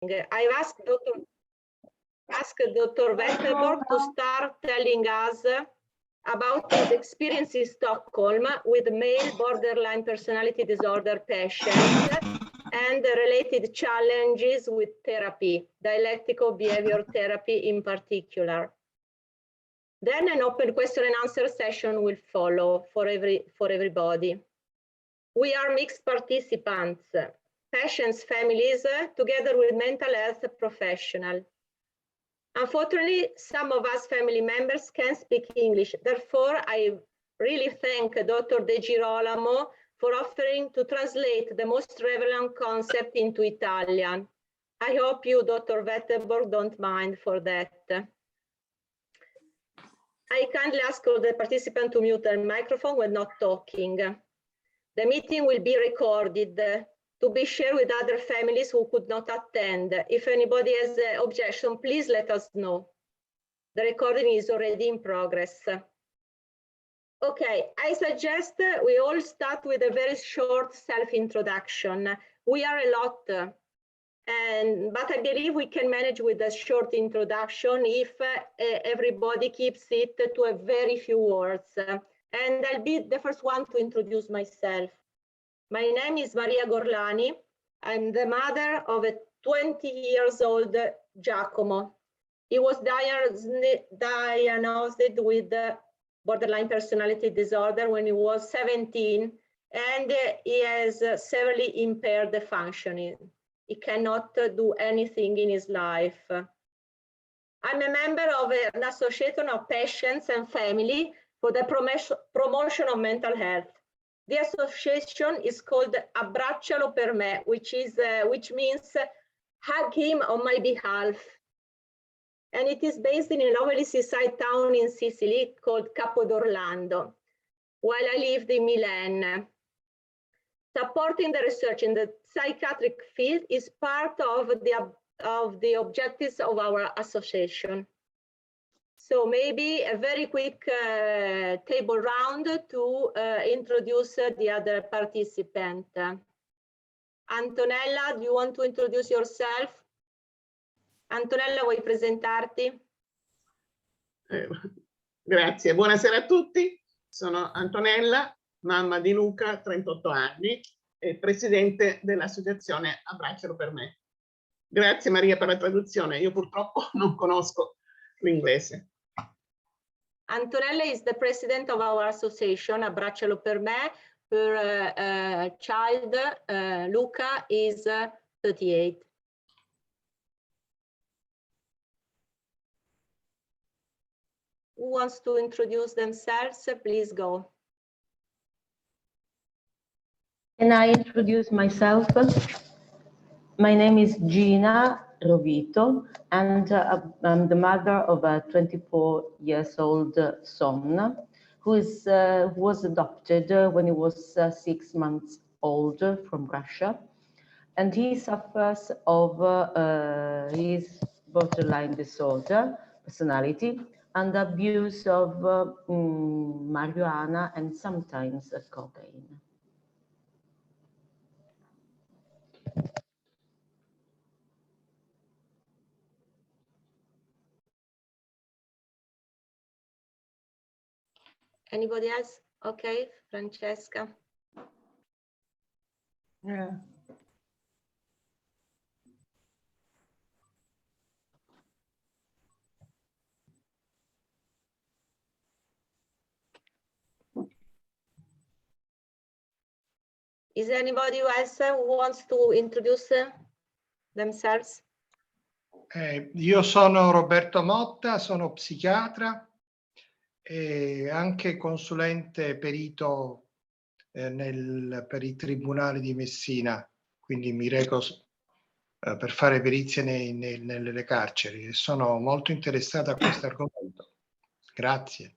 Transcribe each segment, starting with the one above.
I've asked Dr. Wetterborg to start telling us about his experience in Stockholm with male borderline personality disorder patients and the related challenges with therapy, dialectical behavior therapy in particular. Then an open question and answer session will follow for everybody. We are mixed participants, patients, families, together with mental health professionals. Unfortunately, some of us family members can speak English. Therefore, I really thank Dr. De Girolamo for offering to translate the most relevant concept into Italian. I hope you, Dr. Wetterborg, don't mind for that. I kindly ask all the participants to mute their microphone when not talking. The meeting will be recorded to be shared with other families who could not attend. If anybody has an objection, please let us know. The recording is already in progress. Okay, I suggest we all start with a very short self-introduction. We are a lot, but I believe we can manage with a short introduction if everybody keeps it to a very few words. And I'll be the first one to introduce myself. My name is Maria Gorlani. I'm the mother of a 20-year-old Giacomo. He was diagnosed with borderline personality disorder when he was 17, and he has severely impaired the functioning. He cannot do anything in his life. I'm a member of an association of patients and family for the promotion of mental health. The association is called Abbraccialo per me, which means hug him on my behalf. And it is based in a lovely seaside town in Sicily called Capo d'Orlando, while I lived in Milan. Supporting the research in the psychiatric field is part of the objectives of our association. So maybe a very quick table round to introduce the other participant. Antonella, do you want to introduce yourself? Antonella, vuoi presentarti? Grazie, buonasera a tutti. Sono Antonella, mamma di Luca, 38 anni, e presidente dell'associazione Abbraccialo per me. Grazie Maria per la traduzione, io purtroppo non conosco l'inglese. Antonella is the president of our association, Abbraccialo per me. Her child, Luca, is 38. Who wants to introduce themselves? Please go. Can I introduce myself? My name is Gina Rovito, and I'm the mother of a 24-year-old son who was adopted when he was 6 months old from Russia, and he suffers of his borderline disorder, personality, and abuse of marijuana and sometimes cocaine. Anybody else? Okay, Francesca. Yeah. Is there anybody else who wants to introduce themselves? Io sono Roberto Motta, sono psichiatra e anche consulente perito per i tribunali di Messina, quindi mi reco per fare perizie nelle carceri e sono molto interessata a questo argomento. Grazie.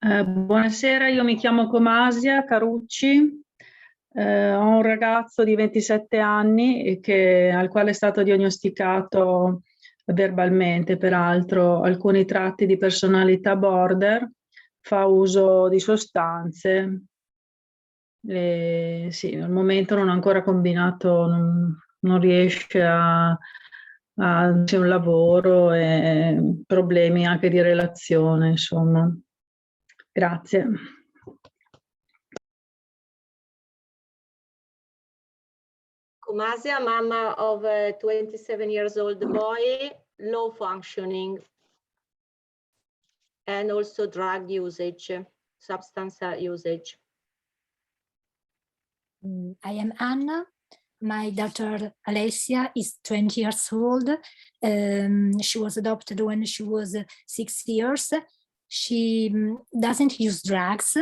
Buonasera, io mi chiamo Comasia Carucci, ho un ragazzo di 27 anni al quale è stato diagnosticato verbalmente, peraltro, alcuni tratti di personalità border, fa uso di sostanze Sì, al momento non ha ancora combinato, non riesce c'è un lavoro e problemi anche di relazione, insomma. Grazie. Kumasia, mama of a 27 years old boy, low functioning, and also drug usage, substance usage. I am Anna. My daughter Alessia is 20 years old. She was adopted when she was 6 years. She doesn't use drugs,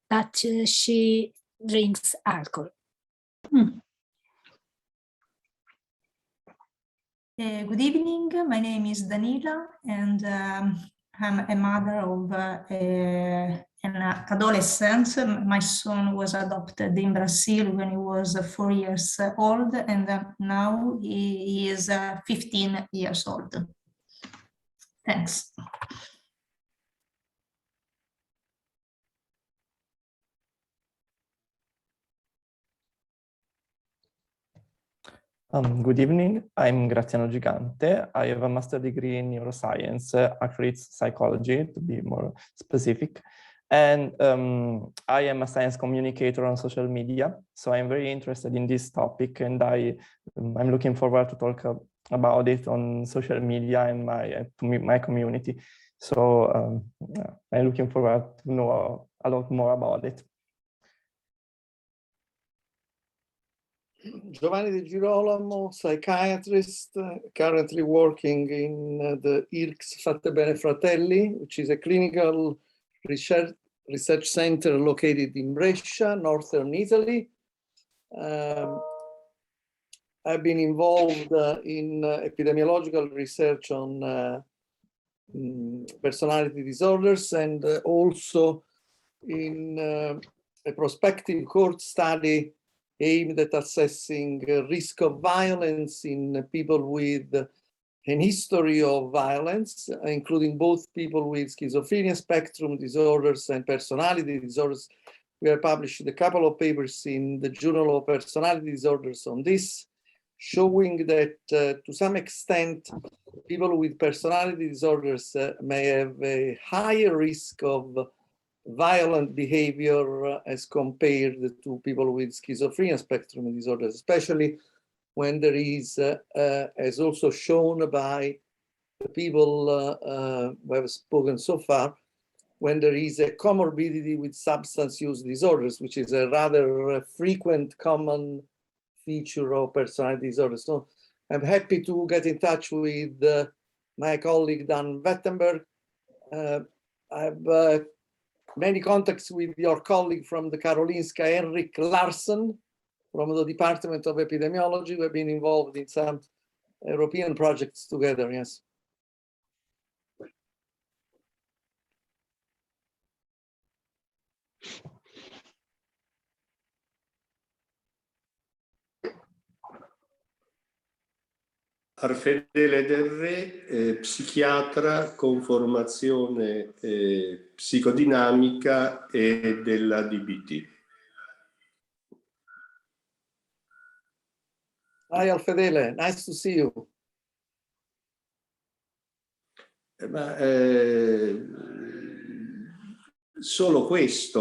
but she drinks alcohol. Good evening, my name is Danila, and I'm a mother of an adolescent. My son was adopted in Brazil when he was 4 years old, and now he is 15 years old. Thanks. Good evening, I'm Graziano Gigante. I have a master's degree in neuroscience, actually it's psychology to be more specific. And I am a science communicator on social media. So I'm very interested in this topic, and I'm looking forward to talk about it on social media and my community. So I'm looking forward to know a lot more about it. Giovanni Di Girolamo, psychiatrist, currently working in the IRCS Fatte Bene Fratelli, which is a clinical research center located in Brescia, northern Italy. I've been involved in epidemiological research on personality disorders, and also in a prospective cohort study aimed at assessing risk of violence in people with an history of violence, including both people with schizophrenia spectrum disorders and personality disorders. We have published a couple of papers in the Journal of Personality Disorders on this, showing that to some extent, people with personality disorders may have a higher risk of violent behavior as compared to people with schizophrenia spectrum disorders, especially when there is, as also shown by the people who have spoken so far, when there is a comorbidity with substance use disorders, which is a rather frequent common feature of personality disorders. So I'm happy to get in touch with my colleague Dan Wetterborg. I've many contacts with your colleague from the Karolinska, Henrik Larsson, from the Department of Epidemiology. We've been involved in some European projects together, yes. Arfedele Del Re, psichiatra con formazione psicodinamica e della DBT. Hi Alfedele, nice to see you. Solo questo,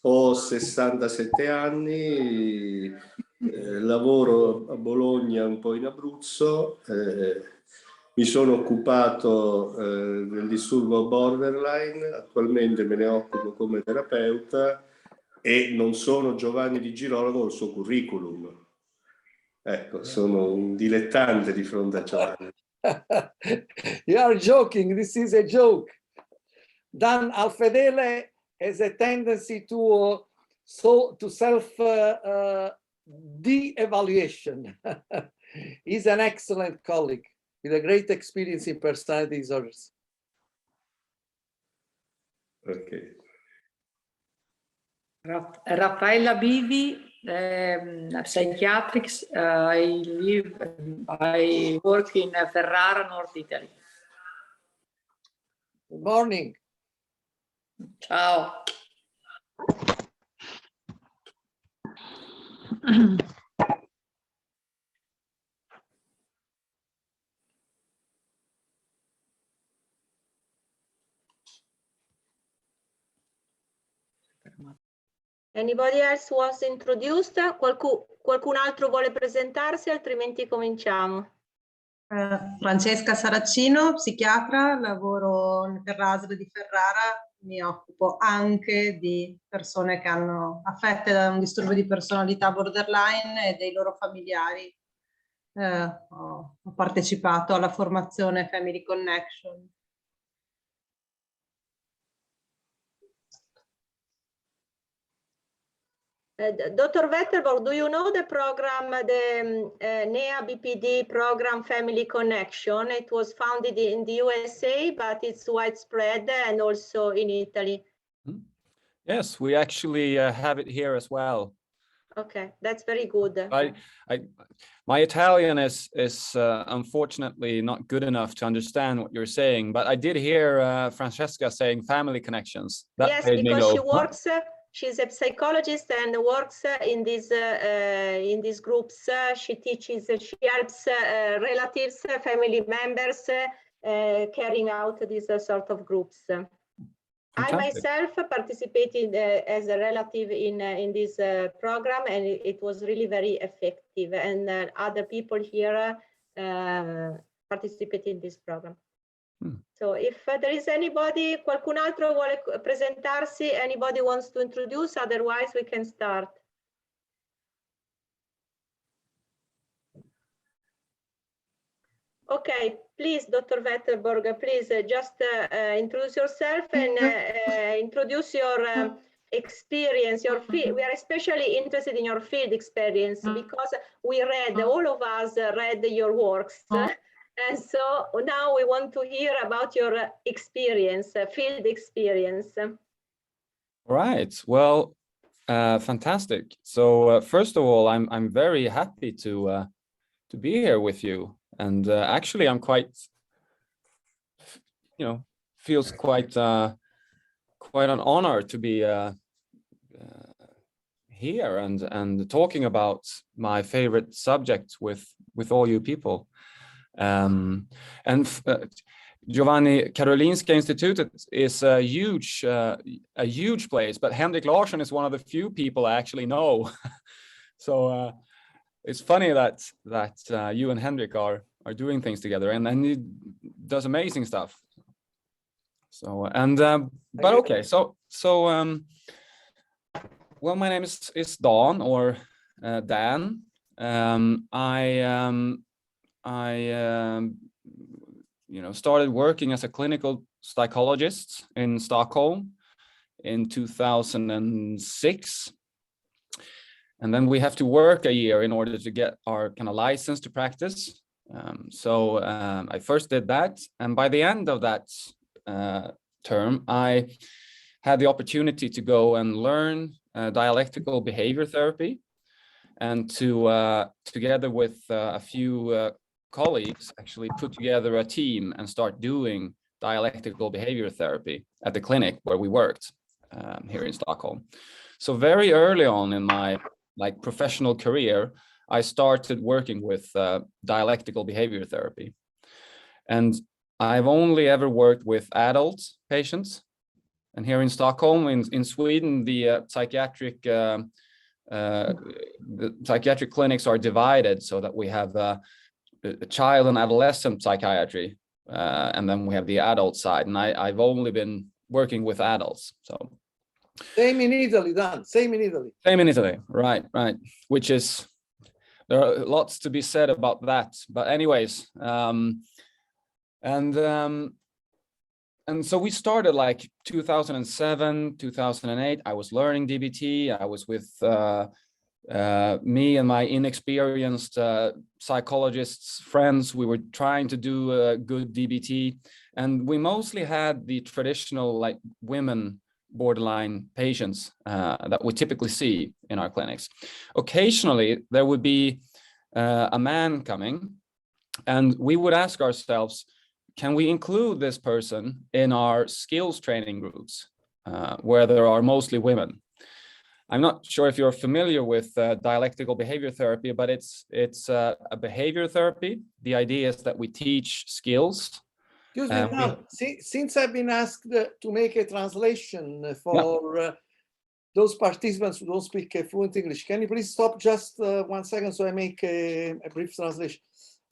ho 67 anni, lavoro a Bologna, un po' in Abruzzo, mi sono occupato del disturbo borderline, attualmente me ne occupo come terapeuta e non sono Giovanni Di Girolamo col suo curriculum. Ecco, sono un dilettante di fronte a Giovanni. You are joking, this is a joke. Dan Alfedele has a tendency to self de-evaluation. He's an excellent colleague with a great experience in personality disorders. Okay. Raffaella Bivi, psychiatrics. I work in Ferrara, North Italy. Good morning. Ciao. Anybody else was introduced? Qualcun altro vuole presentarsi, altrimenti cominciamo. Francesca Saracino, psichiatra, lavoro per l'ASL di Ferrara, mi occupo anche di persone che hanno affette da un disturbo di personalità borderline e dei loro familiari. Ho partecipato alla formazione Family Connection. Dr. Wetterborg, do you know the program, the NEA BPD program Family Connection? It was founded in the USA, but it's widespread and also in Italy. Yes, we actually have it here as well. Okay, that's very good. My Italian is unfortunately not good enough to understand what you're saying, but I did hear Francesca saying family connections. That yes, made me because go, she works. She's a psychologist and works in these groups. She teaches. She helps relatives, family members carrying out these sort of groups. Fantastic. I myself participated as a relative in this program, and it was really very effective. And other people here participated in this program. So if there is anybody, qualcun altro vuole presentarsi, anybody wants to introduce, otherwise we can start. Okay, please, Dr. Wetterborg, please just introduce yourself and introduce your experience, your field. We are especially interested in your field experience because we read, all of us read your works. And so now we want to hear about your experience, field experience. Right. Well, fantastic. So first of all, I'm very happy to be here with you, and actually I'm quite, feels quite an honor to be here and talking about my favorite subject with all you people. Giovanni, Karolinska Institute is a huge place, but Henrik Larsson is one of the few people I actually know. So it's funny that you and Henrik are doing things together, and he does amazing stuff. So but okay, so well, my name is Dan, or Dan. I started working as a clinical psychologist in Stockholm in 2006. And then we have to work a year in order to get our kind of license to practice. So I first did that. And by the end of that term, I had the opportunity to go and learn dialectical behavior therapy, and to together with a few colleagues actually put together a team and start doing dialectical behavior therapy at the clinic where we worked here in Stockholm. So very early on in my professional career, I started working with dialectical behavior therapy. And I've only ever worked with adult patients. And here in Stockholm, in Sweden, the psychiatric clinics are divided so that we have a child and adolescent psychiatry, and then we have the adult side. And I've only been working with adults. So same in Italy, Dan. Same in Italy. Same in Italy, right. Which is, there are lots to be said about that. But anyways, and so we started like 2007, 2008. I was learning DBT. I was with me and my inexperienced psychologists friends. We were trying to do a good DBT, and we mostly had the traditional women borderline patients that we typically see in our clinics. Occasionally there would be a man coming, and we would ask ourselves, can we include this person in our skills training groups where there are mostly women? I'm not sure if you're familiar with dialectical behavior therapy, but it's a behavior therapy. The idea is that we teach skills. Excuse me, now, since I've been asked to make a translation for those participants who don't speak fluent English, can you please stop just 1 second so I make a brief translation?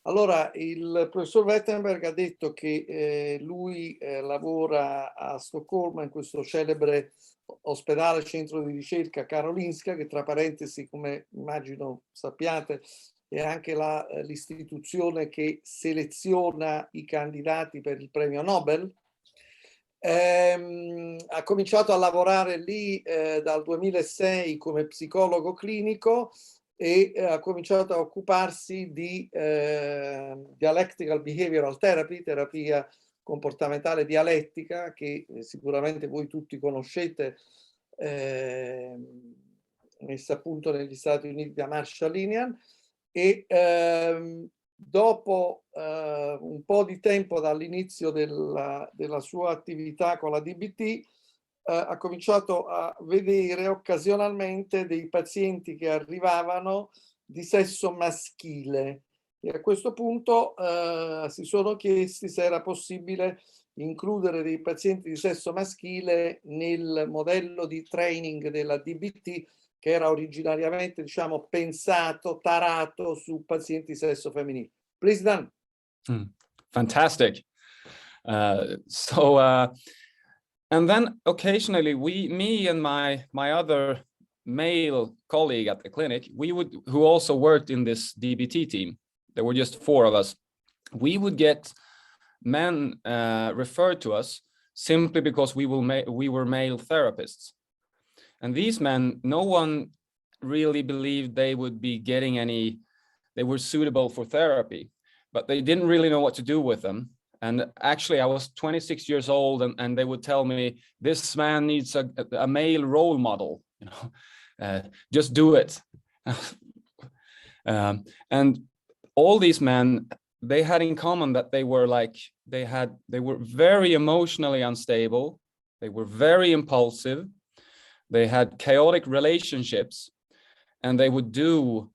Allora, il professor Wetterborg ha detto che lui lavora a Stoccolma in questo celebre ospedale, centro di ricerca Karolinska, che tra parentesi, come immagino sappiate, è anche l'istituzione che seleziona i candidati per il premio Nobel. Ha cominciato a lavorare lì dal 2006 come psicologo clinico e ha cominciato a occuparsi di dialectical behavioral therapy, terapia comportamentale dialettica, che sicuramente voi tutti conoscete, messa a punto negli Stati Uniti da Marshall Linian, e dopo un po' di tempo dall'inizio della sua attività con la DBT, ha cominciato a vedere occasionalmente dei pazienti che arrivavano di sesso maschile e a questo punto si sono chiesti se era possibile includere dei pazienti di sesso maschile nel modello di training della DBT che era originariamente, diciamo, pensato, tarato su pazienti di sesso femminile. Please, Dan. Fantastic. And then occasionally me and my other male colleague at the clinic, who also worked in this DBT team, there were just 4 of us, we would get men referred to us simply because we were male therapists. And these men, no one really believed they would be getting they were suitable for therapy, but they didn't really know what to do with them. And actually, I was 26 years old, and they would tell me, this man needs a male role model, you know, just do it. And all these men, they had in common that they were very emotionally unstable. They were very impulsive. They had chaotic relationships, and they would do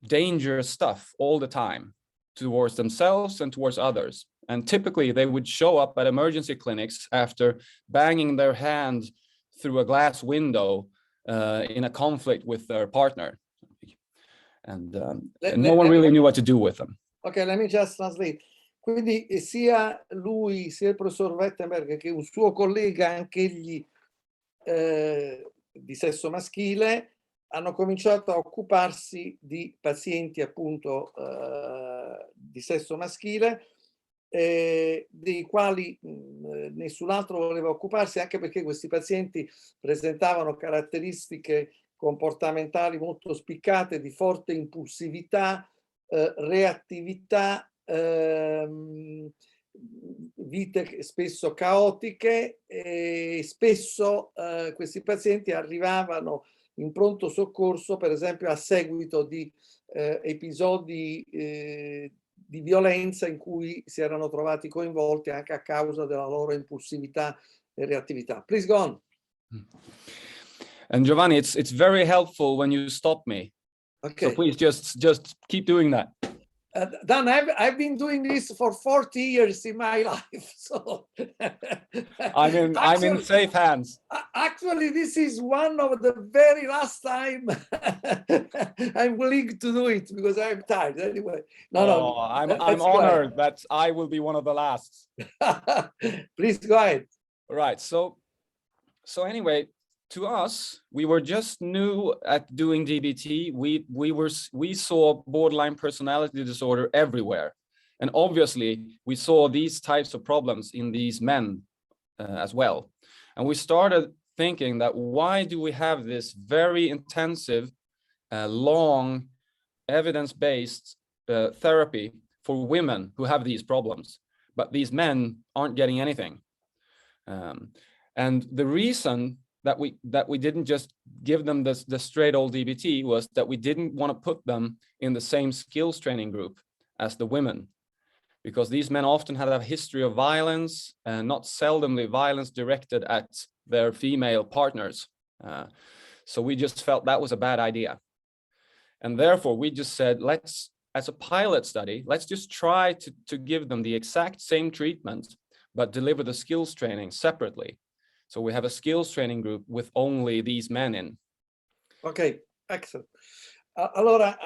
dangerous stuff all the time towards themselves and towards others. And typically they would show up at emergency clinics after banging their hand through a glass window in a conflict with their partner. And no one really knew what to do with them. Okay, let me just translate. Quindi sia lui, sia il professor Wetterborg che un suo collega, anche egli di sesso maschile, hanno cominciato a occuparsi di pazienti appunto di sesso maschile, dei quali nessun altro voleva occuparsi, anche perché questi pazienti presentavano caratteristiche comportamentali molto spiccate, di forte impulsività, reattività, vite spesso caotiche, e spesso questi pazienti arrivavano in pronto soccorso, per esempio a seguito di episodi di violenza in cui si erano trovati coinvolti anche a causa della loro impulsività e reattività. Please go on. And Giovanni, it's very helpful when you stop me. Okay. So please just keep doing that. Dan, I've been doing this for 40 years in my life, so I'm in safe hands. Actually, this is one of the very last time I'm willing to do it because I'm tired. Anyway, no. I'm honored that I will be one of the last. Please go ahead. Right. So anyway, to us, we were just new at doing DBT. We saw borderline personality disorder everywhere, and obviously we saw these types of problems in these men as well. And we started thinking that why do we have this very intensive, long, evidence-based therapy for women who have these problems, but these men aren't getting anything. And the reason that we didn't just give them the straight old DBT was that we didn't want to put them in the same skills training group as the women, because these men often had a history of violence, and not seldomly violence directed at their female partners. So we just felt that was a bad idea. And therefore we just said, let's, as a pilot study, let's just try to give them the exact same treatment, but deliver the skills training separately. So we have a skills training group with only these men in. Ok, excellent. Allora,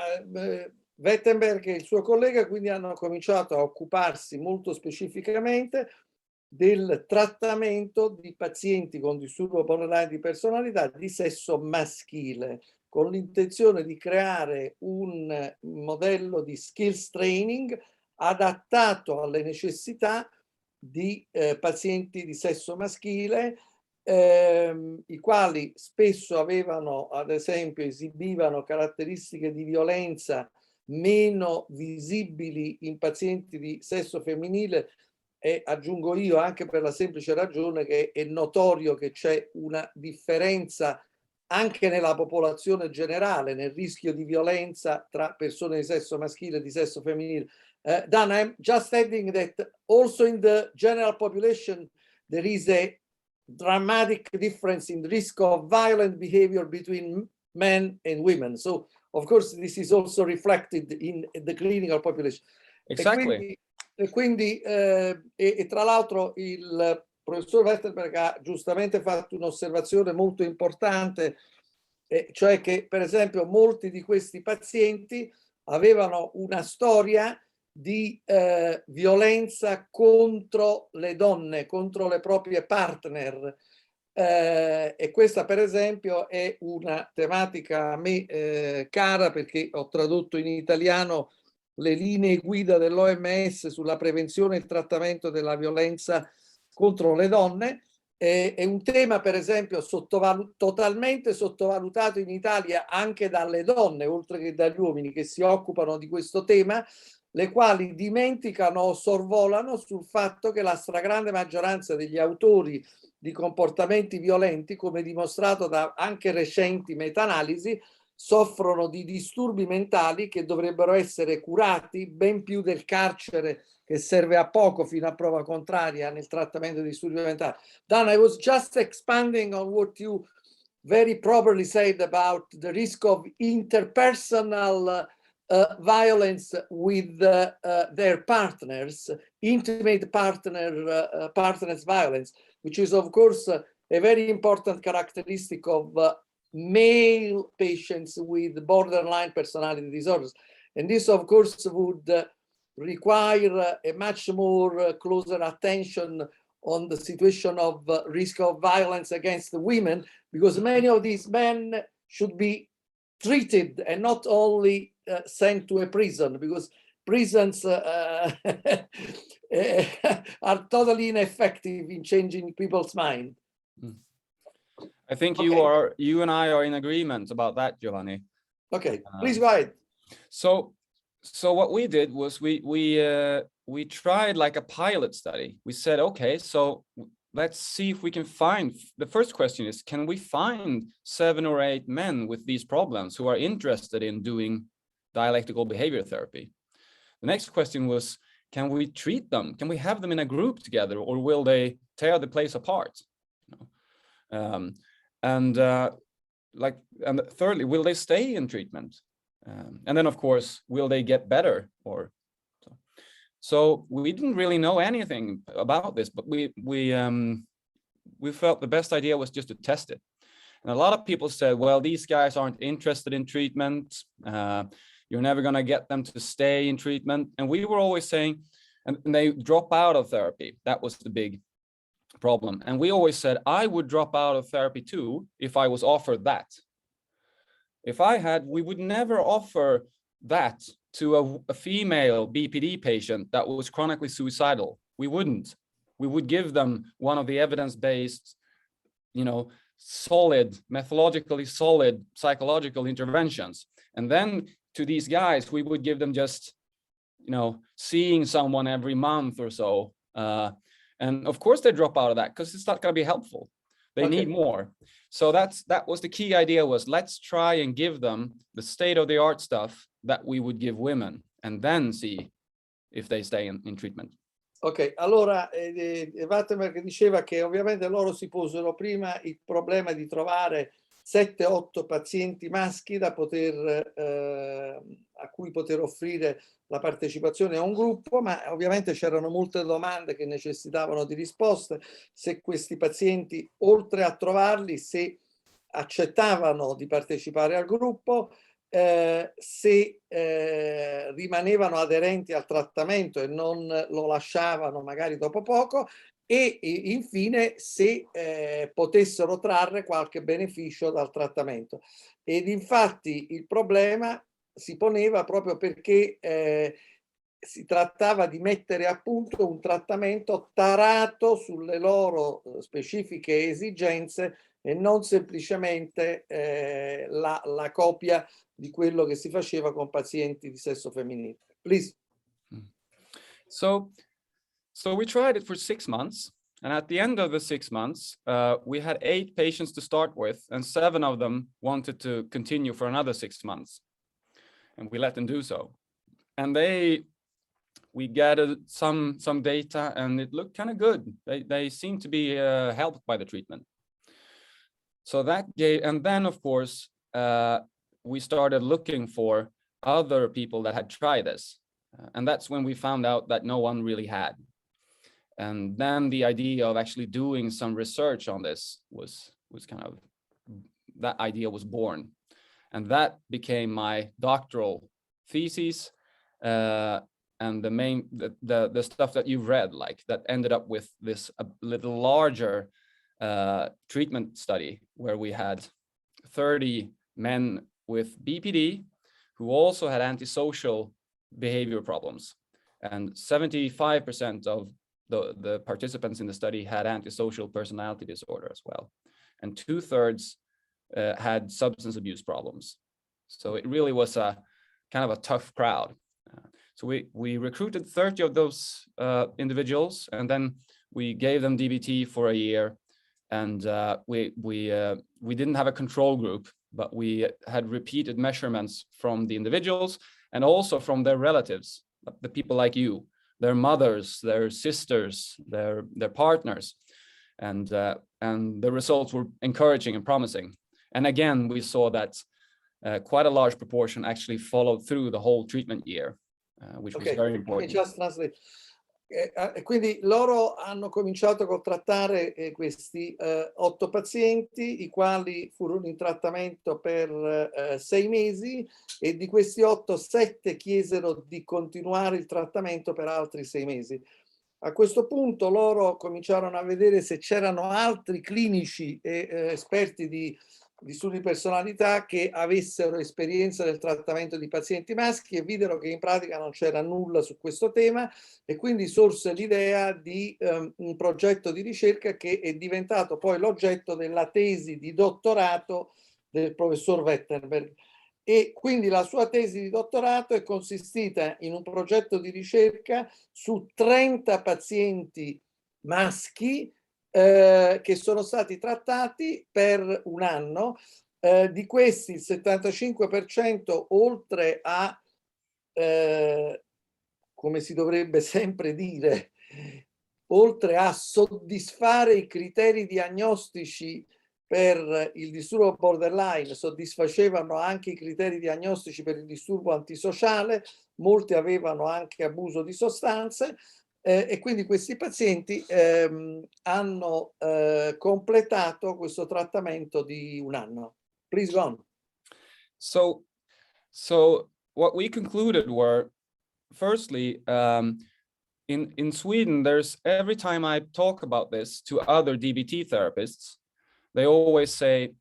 Wetterborg e il suo collega quindi hanno cominciato a occuparsi molto specificamente del trattamento di pazienti con disturbo borderline di personalità di sesso maschile, con l'intenzione di creare un modello di skills training adattato alle necessità di pazienti di sesso maschile, i quali spesso avevano, ad esempio, esibivano caratteristiche di violenza meno visibili in pazienti di sesso femminile, e aggiungo io anche per la semplice ragione che è notorio che c'è una differenza anche nella popolazione generale nel rischio di violenza tra persone di sesso maschile e di sesso femminile. Dan, I'm just adding that also in the general population there is a dramatic difference in the risk of violent behavior between men and women. So, of course, this is also reflected in the clinical population. Exactly. E quindi tra l'altro il professor Wetterborg ha giustamente fatto un'osservazione molto importante, cioè che per esempio molti di questi pazienti avevano una storia di violenza contro le donne, contro le proprie partner, e questa per esempio è una tematica a me cara, perché ho tradotto in italiano le linee guida dell'OMS sulla prevenzione e il trattamento della violenza contro le donne. È un tema per esempio totalmente sottovalutato in Italia anche dalle donne, oltre che dagli uomini che si occupano di questo tema, le quali dimenticano o sorvolano sul fatto che la stragrande maggioranza degli autori di comportamenti violenti, come dimostrato da anche recenti meta-analisi, soffrono di disturbi mentali che dovrebbero essere curati ben più del carcere, che serve a poco fino a prova contraria nel trattamento di disturbi mentali. Dan, I was just expanding on what you very properly said about the risk of interpersonal violence with their partners, intimate partners violence, which is of course a very important characteristic of male patients with borderline personality disorders. And this of course would require a much more closer attention on the situation of risk of violence against the women, because many of these men should be treated and not only sent to a prison, because prisons are totally ineffective in changing people's mind. I think Okay. you and I are in agreement about that, Giovanni. Okay, please go ahead. So what we did was we tried like a pilot study. We said, okay, so let's see if we can find, the first question is, can we find 7 or 8 men with these problems who are interested in doing dialectical behavior therapy? The next question was, can we treat them? Can we have them in a group together, or will they tear the place apart? And thirdly, will they stay in treatment? And then, of course, will they get better? Or so we didn't really know anything about this, but we felt the best idea was just to test it. And a lot of people said, well, these guys aren't interested in treatment. You're never going to get them to stay in treatment. And we were always saying, and they drop out of therapy. That was the big problem. And we always said, I would drop out of therapy too if I was offered that. If I had, we would never offer that to a female BPD patient that was chronically suicidal. We wouldn't. We would give them one of the evidence-based, solid, methodologically solid psychological interventions. And then to these guys, we would give them just, seeing someone every month or so. And of course they drop out of that because it's not going to be helpful. They need more. So that was the key idea, was let's try and give them the state-of-the-art stuff that we would give women and then see if they stay in treatment. Ok, allora Wetterborg diceva che ovviamente loro si posero prima il problema di trovare 7-8 pazienti maschi a cui poter offrire la partecipazione a un gruppo, ma ovviamente c'erano molte domande che necessitavano di risposte. Se questi pazienti, oltre a trovarli, se accettavano di partecipare al gruppo, se rimanevano aderenti al trattamento e non lo lasciavano magari dopo poco, e infine se potessero trarre qualche beneficio dal trattamento. Ed infatti il problema si poneva proprio perché si trattava di mettere a punto un trattamento tarato sulle loro specifiche esigenze e non semplicemente la copia di quello che si faceva con pazienti di sesso femminile. Please. So we tried it for 6 months, and at the end of the 6 months, we had 8 patients to start with, and 7 of them wanted to continue for another 6 months, and we let them do so. And we gathered some data, and it looked kind of good. They seemed to be helped by the treatment. So that gave, and then of course, we started looking for other people that had tried this. And that's when we found out that no one really had. And then the idea of actually doing some research on this was kind of, that idea was born. And that became my doctoral thesis, and the stuff that you've read, like that ended up with this a little larger treatment study where we had 30 men with BPD who also had antisocial behavior problems, and 75% of the participants in the study had antisocial personality disorder as well, and 2/3 had substance abuse problems. So it really was a kind of a tough crowd. So we recruited 30 of those individuals, and then we gave them DBT for a year, and we didn't have a control group, but we had repeated measurements from the individuals and also from their relatives, the people like you, their mothers, their sisters, their partners, and the results were encouraging and promising. And again, we saw that quite a large proportion actually followed through the whole treatment year, which was very important. Just translate. Quindi loro hanno cominciato col trattare questi 8 pazienti, i quali furono in trattamento per 6 mesi, e di questi 8, 7 chiesero di continuare il trattamento per altri 6 mesi. A questo punto loro cominciarono a vedere se c'erano altri clinici e esperti di disturbi di personalità che avessero esperienza del trattamento di pazienti maschi, e videro che in pratica non c'era nulla su questo tema, e quindi sorse l'idea di un progetto di ricerca che è diventato poi l'oggetto della tesi di dottorato del professor Wetterborg. E quindi la sua tesi di dottorato è consistita in un progetto di ricerca su 30 pazienti maschi che sono stati trattati per un anno. Di questi il 75%, oltre a, come si dovrebbe sempre dire, oltre a soddisfare i criteri diagnostici per il disturbo borderline, soddisfacevano anche i criteri diagnostici per il disturbo antisociale. Molti avevano anche abuso di sostanze, e quindi questi pazienti hanno completato questo trattamento di un anno. Please go on. So what we concluded were, firstly, in Sweden, there's, every time I talk about this to other DBT therapists, they always say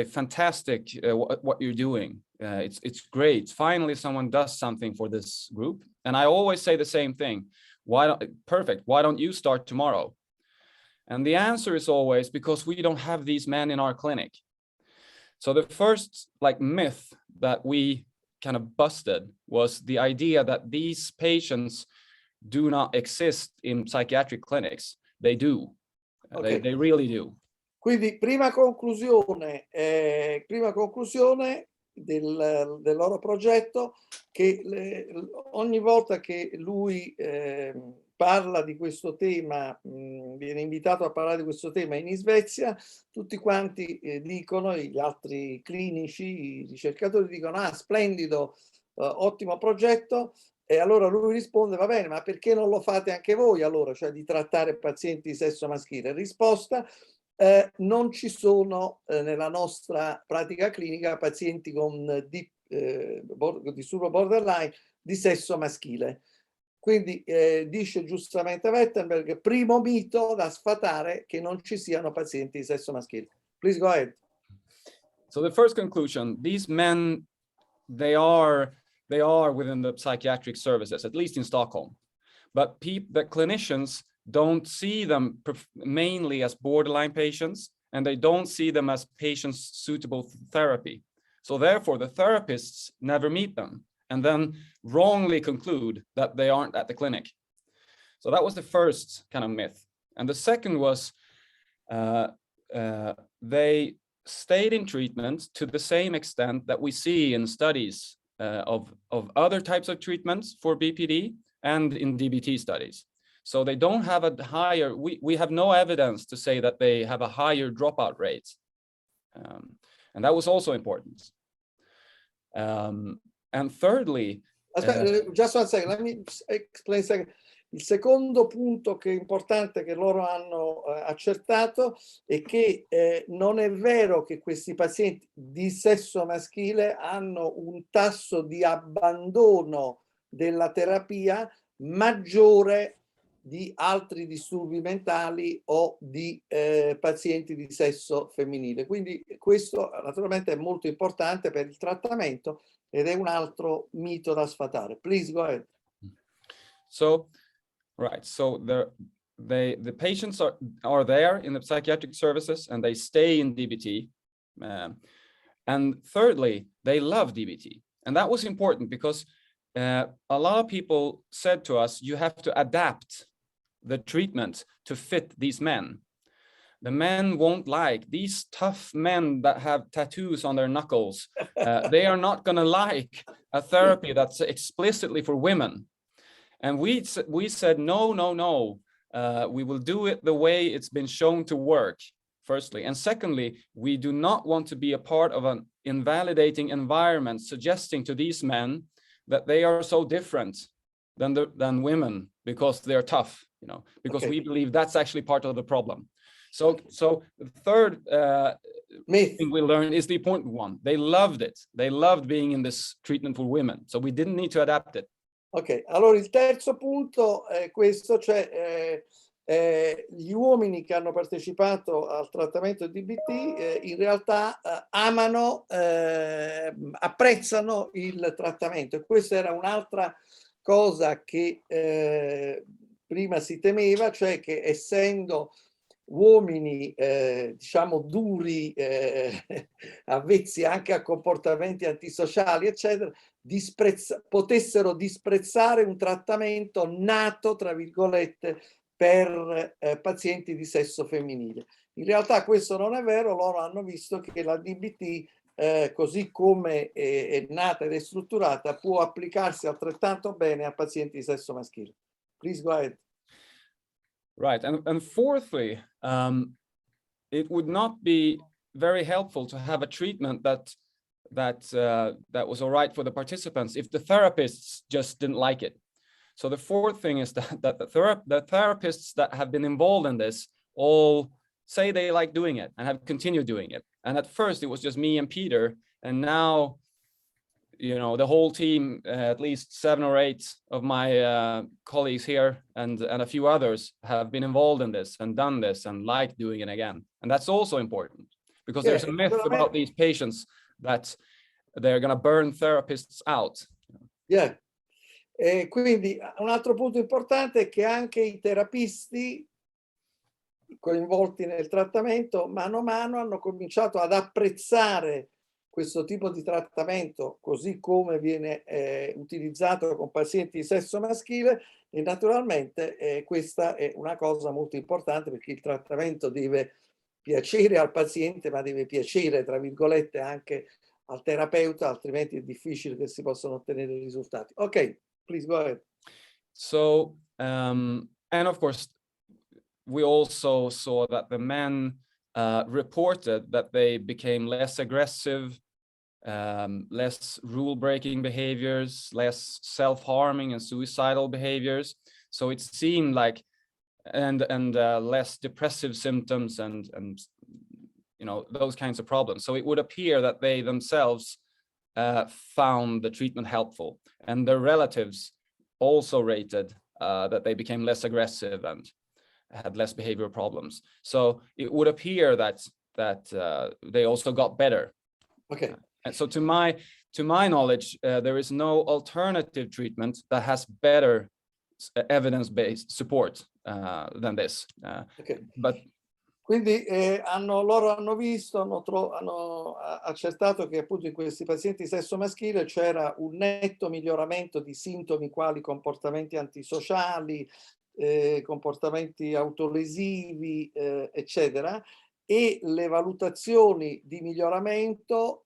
fantastic, what you're doing. It's great. Finally, someone does something for this group. And I always say the same thing. Perfect. Why don't you start tomorrow? And the answer is always because we don't have these men in our clinic. So the first myth that we kind of busted was the idea that these patients do not exist in psychiatric clinics. They do. Okay. They really do. Quindi prima conclusione del loro progetto, che ogni volta che lui parla di questo tema, viene invitato a parlare di questo tema in Svezia, tutti quanti dicono, gli altri clinici, i ricercatori dicono: ah, splendido, ottimo progetto. E allora lui risponde: va bene, ma perché non lo fate anche voi allora, cioè di trattare pazienti di sesso maschile? Risposta: non ci sono nella nostra pratica clinica pazienti con disturbo borderline di sesso maschile. Quindi dice giustamente Wetterborg, primo mito da sfatare, che non ci siano pazienti di sesso maschile. Please go ahead. So the first conclusion, these men, they are within the psychiatric services, at least in Stockholm, but clinicians don't see them mainly as borderline patients, and they don't see them as patients suitable for therapy. So therefore, the therapists never meet them and then wrongly conclude that they aren't at the clinic. So that was the first kind of myth. And the second was they stayed in treatment to the same extent that we see in studies of other types of treatments for BPD and in DBT studies. So they don't have a higher, we have no evidence to say that they have a higher dropout rate. And that was also important. And thirdly, just one second, let me explain a second. Il secondo punto che è importante che loro hanno accertato è che non è vero che questi pazienti di sesso maschile hanno un tasso di abbandono della terapia maggiore di altri disturbi mentali o di pazienti di sesso femminile. Quindi questo naturalmente è molto importante per il trattamento ed è un altro mito da sfatare. Please go ahead. So, right, so the patients are there in the psychiatric services and they stay in DBT. And thirdly, they love DBT. And that was important because a lot of people said to us, you have to adapt the treatment to fit these men. The men won't like these tough men that have tattoos on their knuckles. They are not going to like a therapy that's explicitly for women. And we said, no. We will do it the way it's been shown to work, firstly. And secondly, we do not want to be a part of an invalidating environment suggesting to these men that they are so different than women because they're tough, you know, because we believe that's actually part of the problem. So the third thing we learned is the important one. They loved it. They loved being in this treatment for women. So we didn't need to adapt it. Ok, allora il terzo punto è questo, cioè gli uomini che hanno partecipato al trattamento di DBT in realtà amano, apprezzano il trattamento, e questa era un'altra cosa che prima si temeva, cioè che essendo uomini diciamo duri, avvezzi anche a comportamenti antisociali eccetera, potessero disprezzare un trattamento nato tra virgolette per pazienti di sesso femminile. In realtà questo non è vero, loro hanno visto che la DBT così come è nata ed è strutturata può applicarsi altrettanto bene a pazienti di sesso maschile. Please go ahead. Right, and fourthly, it would not be very helpful to have a treatment that was all right for the participants if the therapists just didn't like it. So the fourth thing is that the therapists that have been involved in this all say they like doing it and have continued doing it. And at first it was just me and Peter, and now, you know, the whole team, at least 7 or 8 of my colleagues here and a few others have been involved in this and done this and like doing it again. And that's also important because there's a myth about these patients that they're going to burn therapists out. Yeah. Quindi un altro punto importante è che anche i terapisti coinvolti nel trattamento mano a mano hanno cominciato ad apprezzare questo tipo di trattamento così come viene utilizzato con pazienti di sesso maschile, e naturalmente questa è una cosa molto importante perché il trattamento deve piacere al paziente, ma deve piacere tra virgolette anche al terapeuta, altrimenti è difficile che si possano ottenere i risultati. Ok, please go ahead. So And of course, we also saw that the men reported that they became less aggressive, less rule-breaking behaviors, less self-harming and suicidal behaviors. So it seemed like, and less depressive symptoms and you know, those kinds of problems. So it would appear that they themselves found the treatment helpful, and their relatives also rated that they became less aggressive and had less behavioral problems. So it would appear that they also got better. Okay. And so to my knowledge, there is no alternative treatment that has better evidence-based support than this. Okay. But quindi loro hanno visto, hanno accertato che appunto in questi pazienti di sesso maschile c'era un netto miglioramento di sintomi quali comportamenti antisociali, comportamenti autolesivi, eccetera, e le valutazioni di miglioramento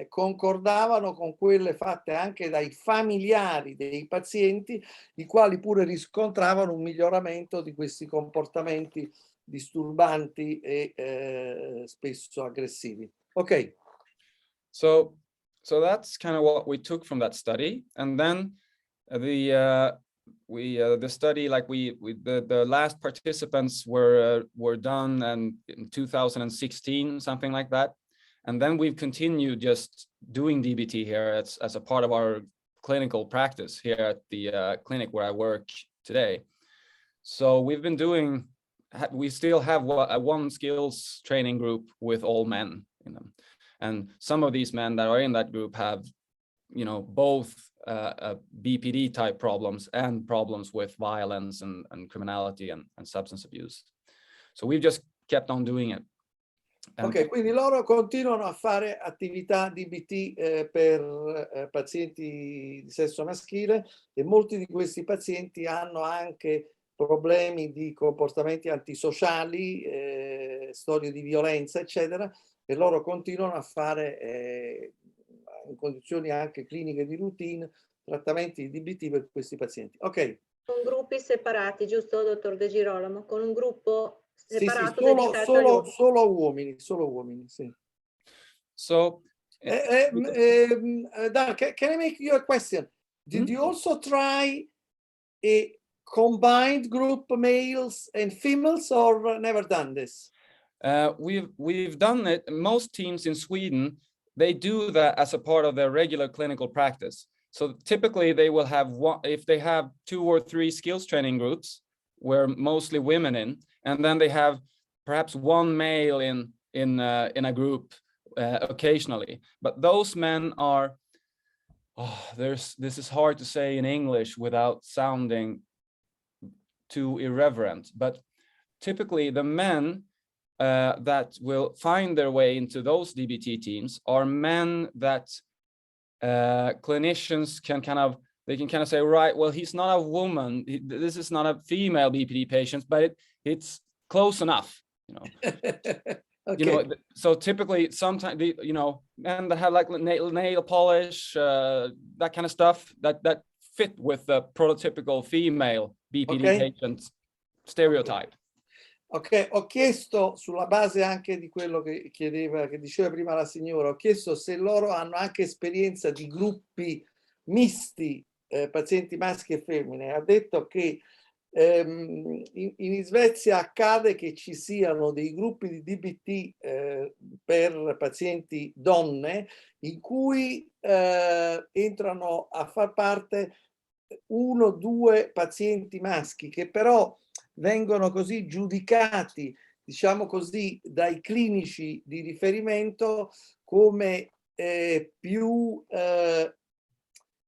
concordavano con quelle fatte anche dai familiari dei pazienti, i quali pure riscontravano un miglioramento di questi comportamenti disturbanti e spesso aggressivi. Ok. So that's kind of what we took from that study, and then the study, like the last participants were done and in 2016, something like that, and then we've continued just doing DBT here as a part of our clinical practice here at the clinic where I work today. So we've been doing. We still have one skills training group with all men in them, and some of these men that are in that group have, you know, both BPD type problems and problems with violence and criminality and substance abuse. So we've just kept on doing it. Ok, quindi loro continuano a fare attività DBT per pazienti di sesso maschile, e molti di questi pazienti hanno anche problemi di comportamenti antisociali, storie di violenza, eccetera, e loro continuano a fare in condizioni anche cliniche di routine trattamenti di DBT per questi pazienti. Ok. Con gruppi separati, giusto, dottor De Girolamo? Con un gruppo separato sì, dedicato agli uomini. solo uomini, sì. So, Dan, can I make you a question? Did you also try a combined group, males and females, or never done this? We've done it. Most teams in Sweden, they do that as a part of their regular clinical practice. So typically they will have one, if they have 2 or 3 skills training groups where mostly women in, and then they have perhaps one male in a group occasionally. But those men are, this is hard to say in English without sounding too irreverent, but typically the men that will find their way into those DBT teams are men that clinicians can kind of say, right, well, he's not a woman, this is not a female BPD patient, but it's close enough, you know. Okay. You know, so typically sometimes you know, men that have like nail polish, that kind of stuff that fit with the prototypical female BPD patient stereotype. Ok, ho chiesto, sulla base anche di quello che diceva prima la signora, ho chiesto se loro hanno anche esperienza di gruppi misti, pazienti maschi e femmine. Ha detto che in Svezia accade che ci siano dei gruppi di DBT per pazienti donne in cui entrano a far parte 1 o 2 pazienti maschi che però vengono così giudicati, diciamo così, dai clinici di riferimento come più,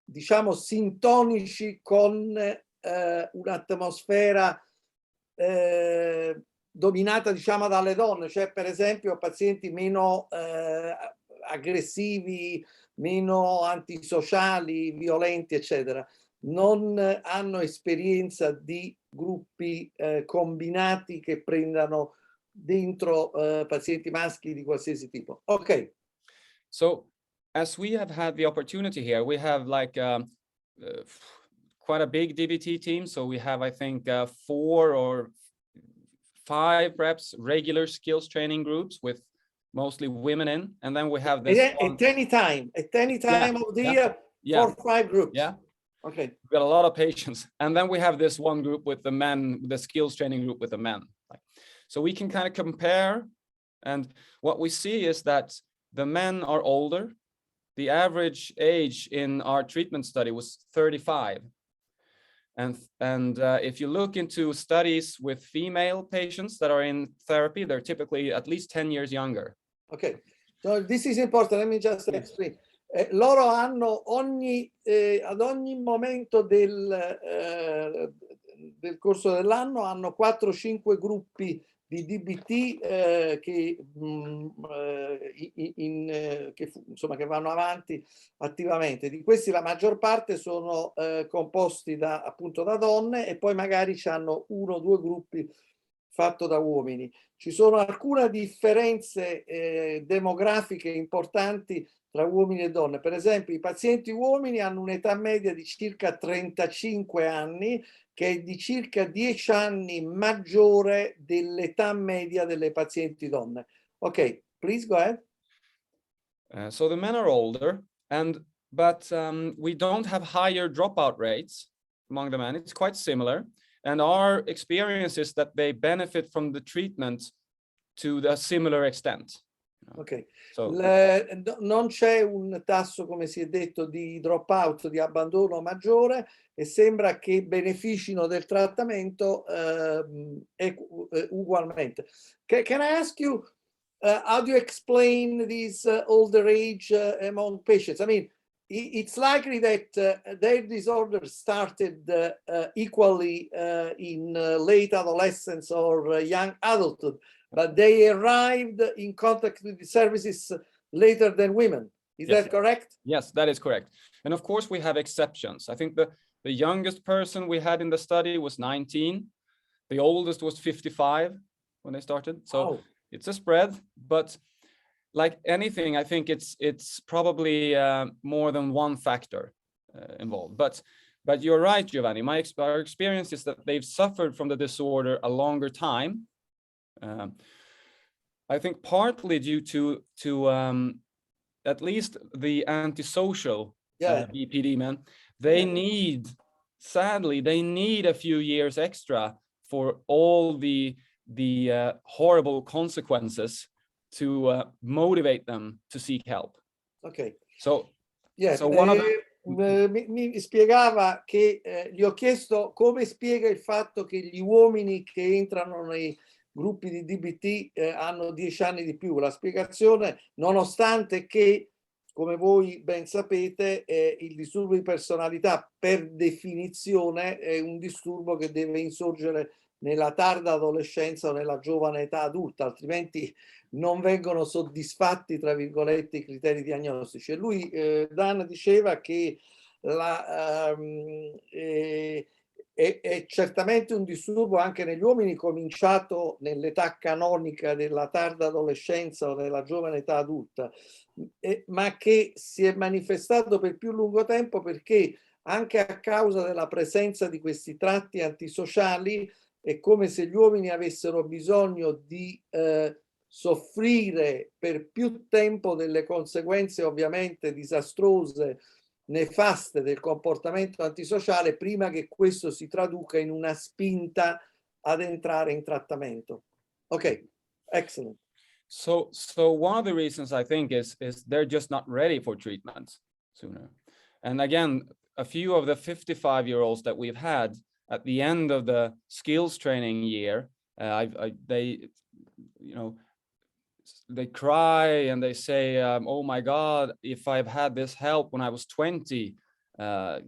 diciamo, sintonici con un'atmosfera dominata, diciamo, dalle donne, cioè per esempio pazienti meno aggressivi, meno antisociali, violenti, eccetera. Non hanno esperienza di gruppi combinati che prendano dentro pazienti maschi di qualsiasi tipo. Ok. So as we have had the opportunity here, we have like quite a big DBT team. So we have, I think, 4 or 5 perhaps regular skills training groups with mostly women in, and then we have this at any time of the year, 4 or 5 groups. Yeah. Okay. We've got a lot of patients. And then we have this one group with the men, the skills training group with the men. So we can kind of compare, and what we see is that the men are older. The average age in our treatment study was 35. And if you look into studies with female patients that are in therapy, they're typically at least 10 years younger. Okay, so this is important. Let me just explain. Loro hanno ad ogni momento del corso dell'anno hanno 4-5 gruppi di DBT che vanno avanti attivamente. Di questi la maggior parte sono composti appunto da donne, e poi magari hanno 1 o 2 gruppi fatto da uomini. Ci sono alcune differenze demografiche importanti tra uomini e donne. Per esempio, i pazienti uomini hanno un'età media di circa 35 anni, che è di circa 10 anni maggiore dell'età media delle pazienti donne. Ok, please go ahead. So the men are older, but we don't have higher dropout rates among the men. It's quite similar. And our experience is that they benefit from the treatment to a similar extent. Ok, so, non c'è un tasso, come si è detto, di dropout, di abbandono maggiore, e sembra che beneficino del trattamento ugualmente. Can I ask you, how do you explain this older age among patients? I mean, it's likely that their disorder started equally in late adolescence or young adulthood, but they arrived in contact with the services later than women. Is that correct? Yes, that is correct. And of course, we have exceptions. I think the youngest person we had in the study was 19. The oldest was 55 when they started. So it's a spread, but like anything, I think it's probably more than one factor involved. But you're right, Giovanni. Our experience is that they've suffered from the disorder a longer time. I think partly due to at least the antisocial BPD men. They sadly need a few years extra for all the horrible consequences to motivate them to seek help. Ok. So one of mi spiegava che gli ho chiesto come spiega il fatto che gli uomini che entrano nei gruppi di DBT hanno 10 anni di più. La spiegazione, nonostante che, come voi ben sapete, il disturbo di personalità per definizione è un disturbo che deve insorgere nella tarda adolescenza o nella giovane età adulta, altrimenti non vengono soddisfatti, tra virgolette, i criteri diagnostici. E lui, Dan, diceva che è certamente un disturbo anche negli uomini, cominciato nell'età canonica della tarda adolescenza o nella giovane età adulta, ma che si è manifestato per più lungo tempo perché anche a causa della presenza di questi tratti antisociali è come se gli uomini avessero bisogno di soffrire per più tempo delle conseguenze ovviamente disastrose, nefaste del comportamento antisociale, prima che questo si traduca in una spinta ad entrare in trattamento. Ok, excellent. So one of the reasons I think is they're just not ready for treatment sooner. And again, a few of the 55-year-olds that we've had at the end of the skills training year, they cry and they say, oh my God, if I've had this help when I was 20, I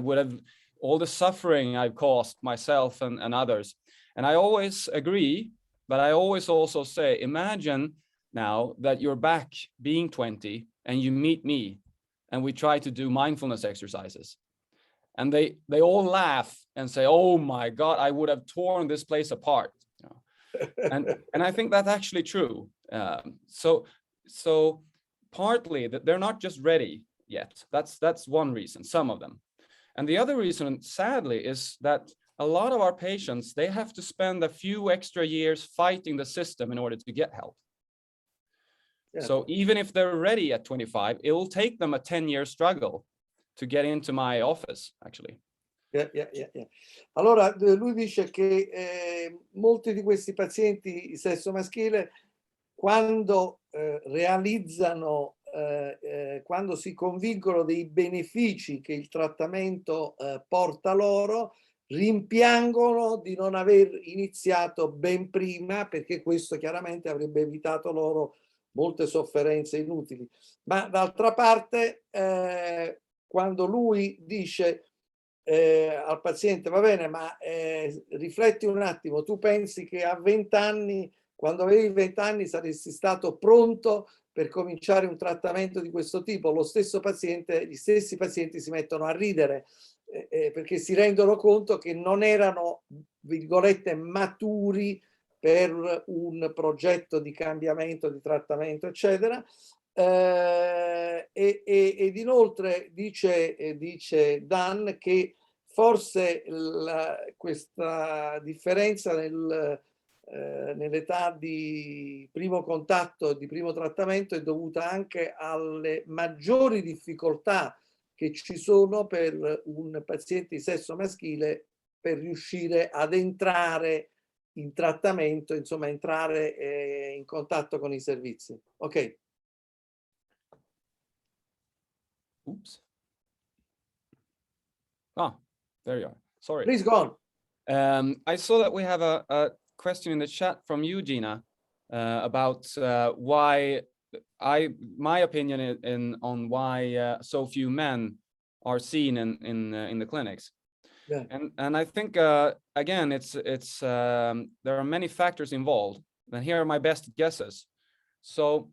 would have all the suffering I've caused myself and others. And I always agree, but I always also say, imagine now that you're back being 20 and you meet me and we try to do mindfulness exercises. And they all laugh and say, oh my God, I would have torn this place apart. And I think that's actually true. So partly that they're not just ready yet. That's one reason, some of them. And the other reason, sadly, is that a lot of our patients, they have to spend a few extra years fighting the system in order to get help. Yeah. So even if they're ready at 25, it will take them a 10-year struggle to get into my office, actually. Yeah. Allora, lui dice che molti di questi pazienti di sesso maschile, quando realizzano, quando si convincono dei benefici che il trattamento porta loro, rimpiangono di non aver iniziato ben prima, perché questo chiaramente avrebbe evitato loro molte sofferenze inutili. Ma d'altra parte, quando lui dice al paziente, va bene, ma rifletti un attimo, tu pensi che a 20 anni, quando avevi 20 anni, saresti stato pronto per cominciare un trattamento di questo tipo? Lo stesso paziente, gli stessi pazienti si mettono a ridere perché si rendono conto che non erano, virgolette, maturi per un progetto di cambiamento, di trattamento, eccetera. Ed inoltre dice Dan che forse questa differenza nell'età di primo contatto, di primo trattamento, è dovuta anche alle maggiori difficoltà che ci sono per un paziente di sesso maschile per riuscire ad entrare in trattamento, insomma entrare in contatto con i servizi. Ok. Oops. Ah, there you are. Sorry. Please go on. I saw that we have a question in the chat from you, Gina, about why my opinion on why so few men are seen in the clinics. Yeah. And I think again, there are many factors involved, and here are my best guesses. So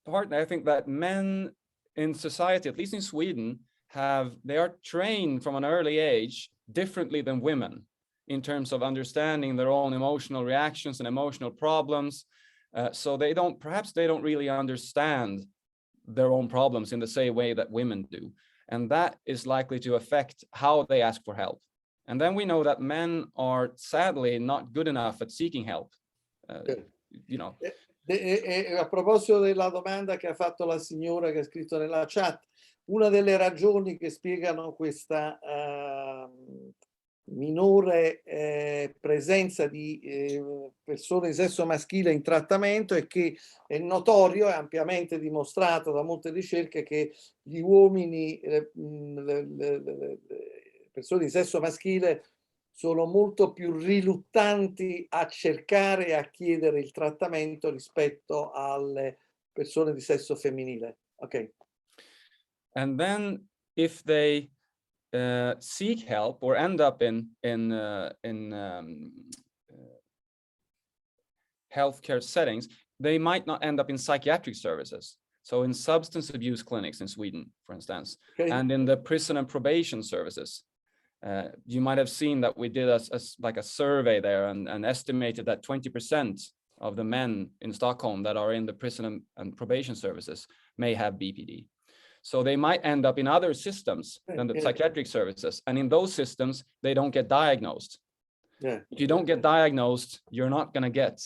partly, I think that men in society, at least in Sweden, they are trained from an early age differently than women in terms of understanding their own emotional reactions and emotional problems. So perhaps they don't really understand their own problems in the same way that women do. And that is likely to affect how they ask for help. And then we know that men are sadly not good enough at seeking help. You know. A proposito della domanda che ha fatto la signora che ha scritto nella chat, una delle ragioni che spiegano questa minore presenza di persone di sesso maschile in trattamento è che è notorio e ampiamente dimostrato da molte ricerche che gli uomini, persone di sesso maschile, sono molto più riluttanti a cercare e a chiedere il trattamento rispetto alle persone di sesso femminile. Ok. And then if they seek help or end up in healthcare settings, they might not end up in psychiatric services. So in substance abuse clinics in Sweden, for instance, okay, and in the prison and probation services. You might have seen that we did like a survey there and estimated that 20% of the men in Stockholm that are in the prison and probation services may have BPD. So they might end up in other systems than the psychiatric services. And in those systems, they don't get diagnosed. Yeah. If you don't get diagnosed, you're not going to get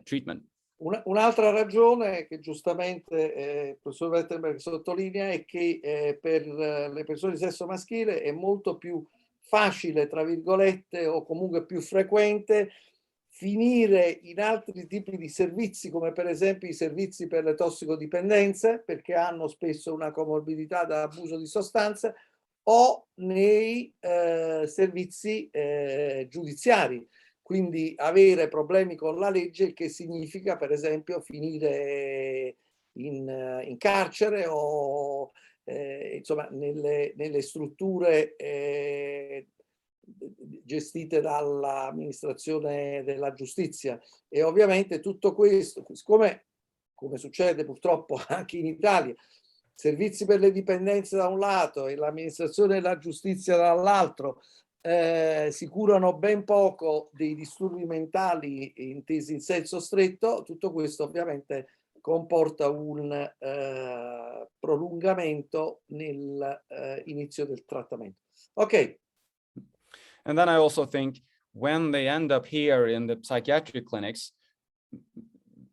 treatment. Un'altra ragione che giustamente il professor Wetterborg sottolinea è che per le persone di sesso maschile è molto più facile, tra virgolette, o comunque più frequente finire in altri tipi di servizi, come per esempio i servizi per le tossicodipendenze, perché hanno spesso una comorbidità da abuso di sostanze, o nei servizi giudiziari. Quindi avere problemi con la legge, che significa per esempio finire in carcere o insomma nelle strutture gestite dall'amministrazione della giustizia. E ovviamente tutto questo, come succede purtroppo anche in Italia, servizi per le dipendenze da un lato e l'amministrazione della giustizia dall'altro, si curano ben poco dei disturbi mentali intesi in senso stretto. Tutto questo ovviamente comporta un prolungamento nell'inizio del trattamento. Ok. And then I also think when they end up here in the psychiatric clinics,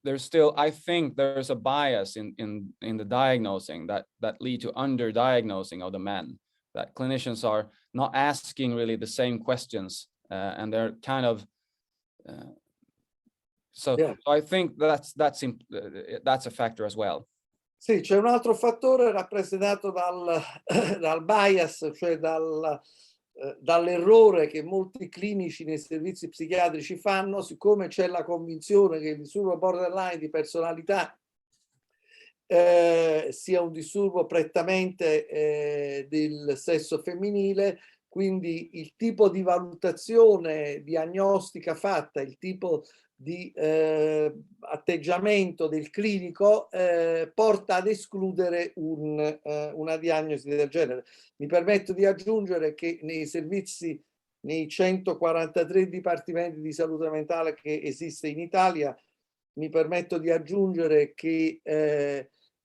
there's still, I think there's a bias in the diagnosing that lead to underdiagnosing of the men, that clinicians are not asking really the same questions, and they're kind of so I think that's a factor as well. Sì, c'è un altro fattore rappresentato dal bias, cioè dall'errore che molti clinici nei servizi psichiatrici fanno, siccome c'è la convinzione che il disturbo borderline di personalità sia un disturbo prettamente del sesso femminile, quindi il tipo di valutazione diagnostica fatta, il tipo di atteggiamento del clinico porta ad escludere una diagnosi del genere. Mi permetto di aggiungere che nei servizi, nei 143 dipartimenti di salute mentale che esiste in Italia, mi permetto di aggiungere che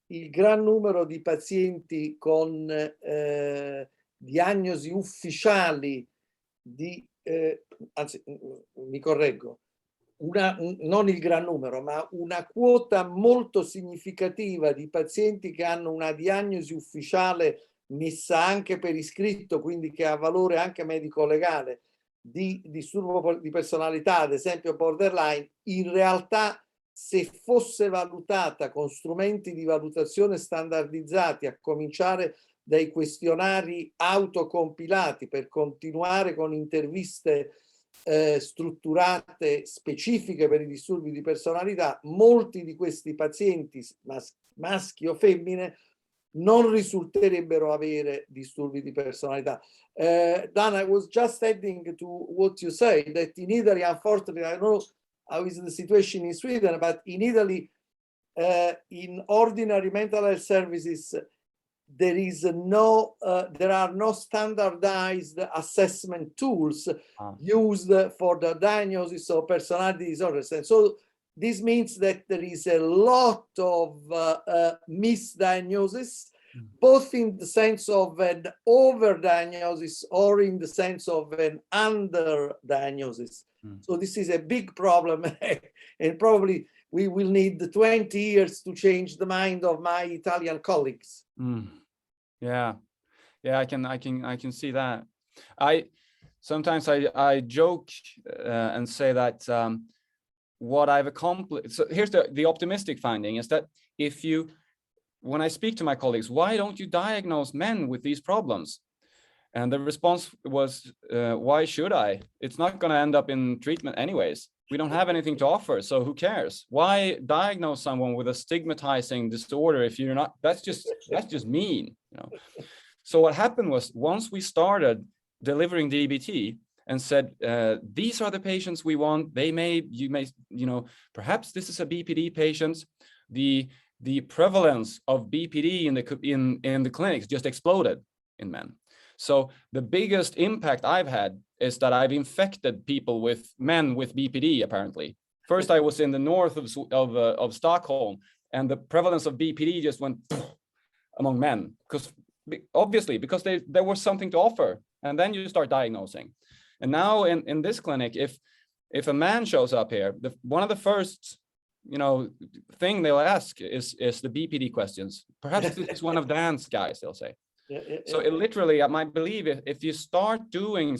il gran numero di pazienti con diagnosi ufficiali anzi, mi correggo, non il gran numero, ma una quota molto significativa di pazienti che hanno una diagnosi ufficiale messa anche per iscritto, quindi che ha valore anche medico-legale, di disturbo di personalità, ad esempio borderline, in realtà se fosse valutata con strumenti di valutazione standardizzati, a cominciare dai questionari autocompilati per continuare con interviste strutturate specifiche per i disturbi di personalità, molti di questi pazienti, maschi o femmine, non risulterebbero avere disturbi di personalità. Dan, I was just adding to what you say, that in Italy, unfortunately, I don't know how is the situation in Sweden, but in Italy, in ordinary mental health services, there are no standardized assessment tools used for the diagnosis of personality disorders. And so this means that there is a lot of misdiagnosis, both in the sense of an overdiagnosis or in the sense of an underdiagnosis. So this is a big problem, and probably we will need 20 years to change the mind of my Italian colleagues. Yeah, I can see that. Sometimes I joke and say that what I've accomplished. So here's the optimistic finding is that when I speak to my colleagues, why don't you diagnose men with these problems? And the response was, why should I? It's not going to end up in treatment anyways. We don't have anything to offer, so who cares? Why diagnose someone with a stigmatizing disorder if you're not? That's just mean, you know. So what happened was, once we started delivering DBT and said, these are the patients we want. Perhaps this is a BPD patient. The prevalence of BPD in the clinics just exploded in men. So the biggest impact I've had is that I've infected men with BPD, apparently. First, I was in the north of Stockholm, and the prevalence of BPD just went among men, because there was something to offer, and then you start diagnosing. And now in this clinic, if a man shows up here, one of the first thing they'll ask is the BPD questions. Perhaps this is one of Dan's guys, they'll say. So it literally, I might believe, if you start doing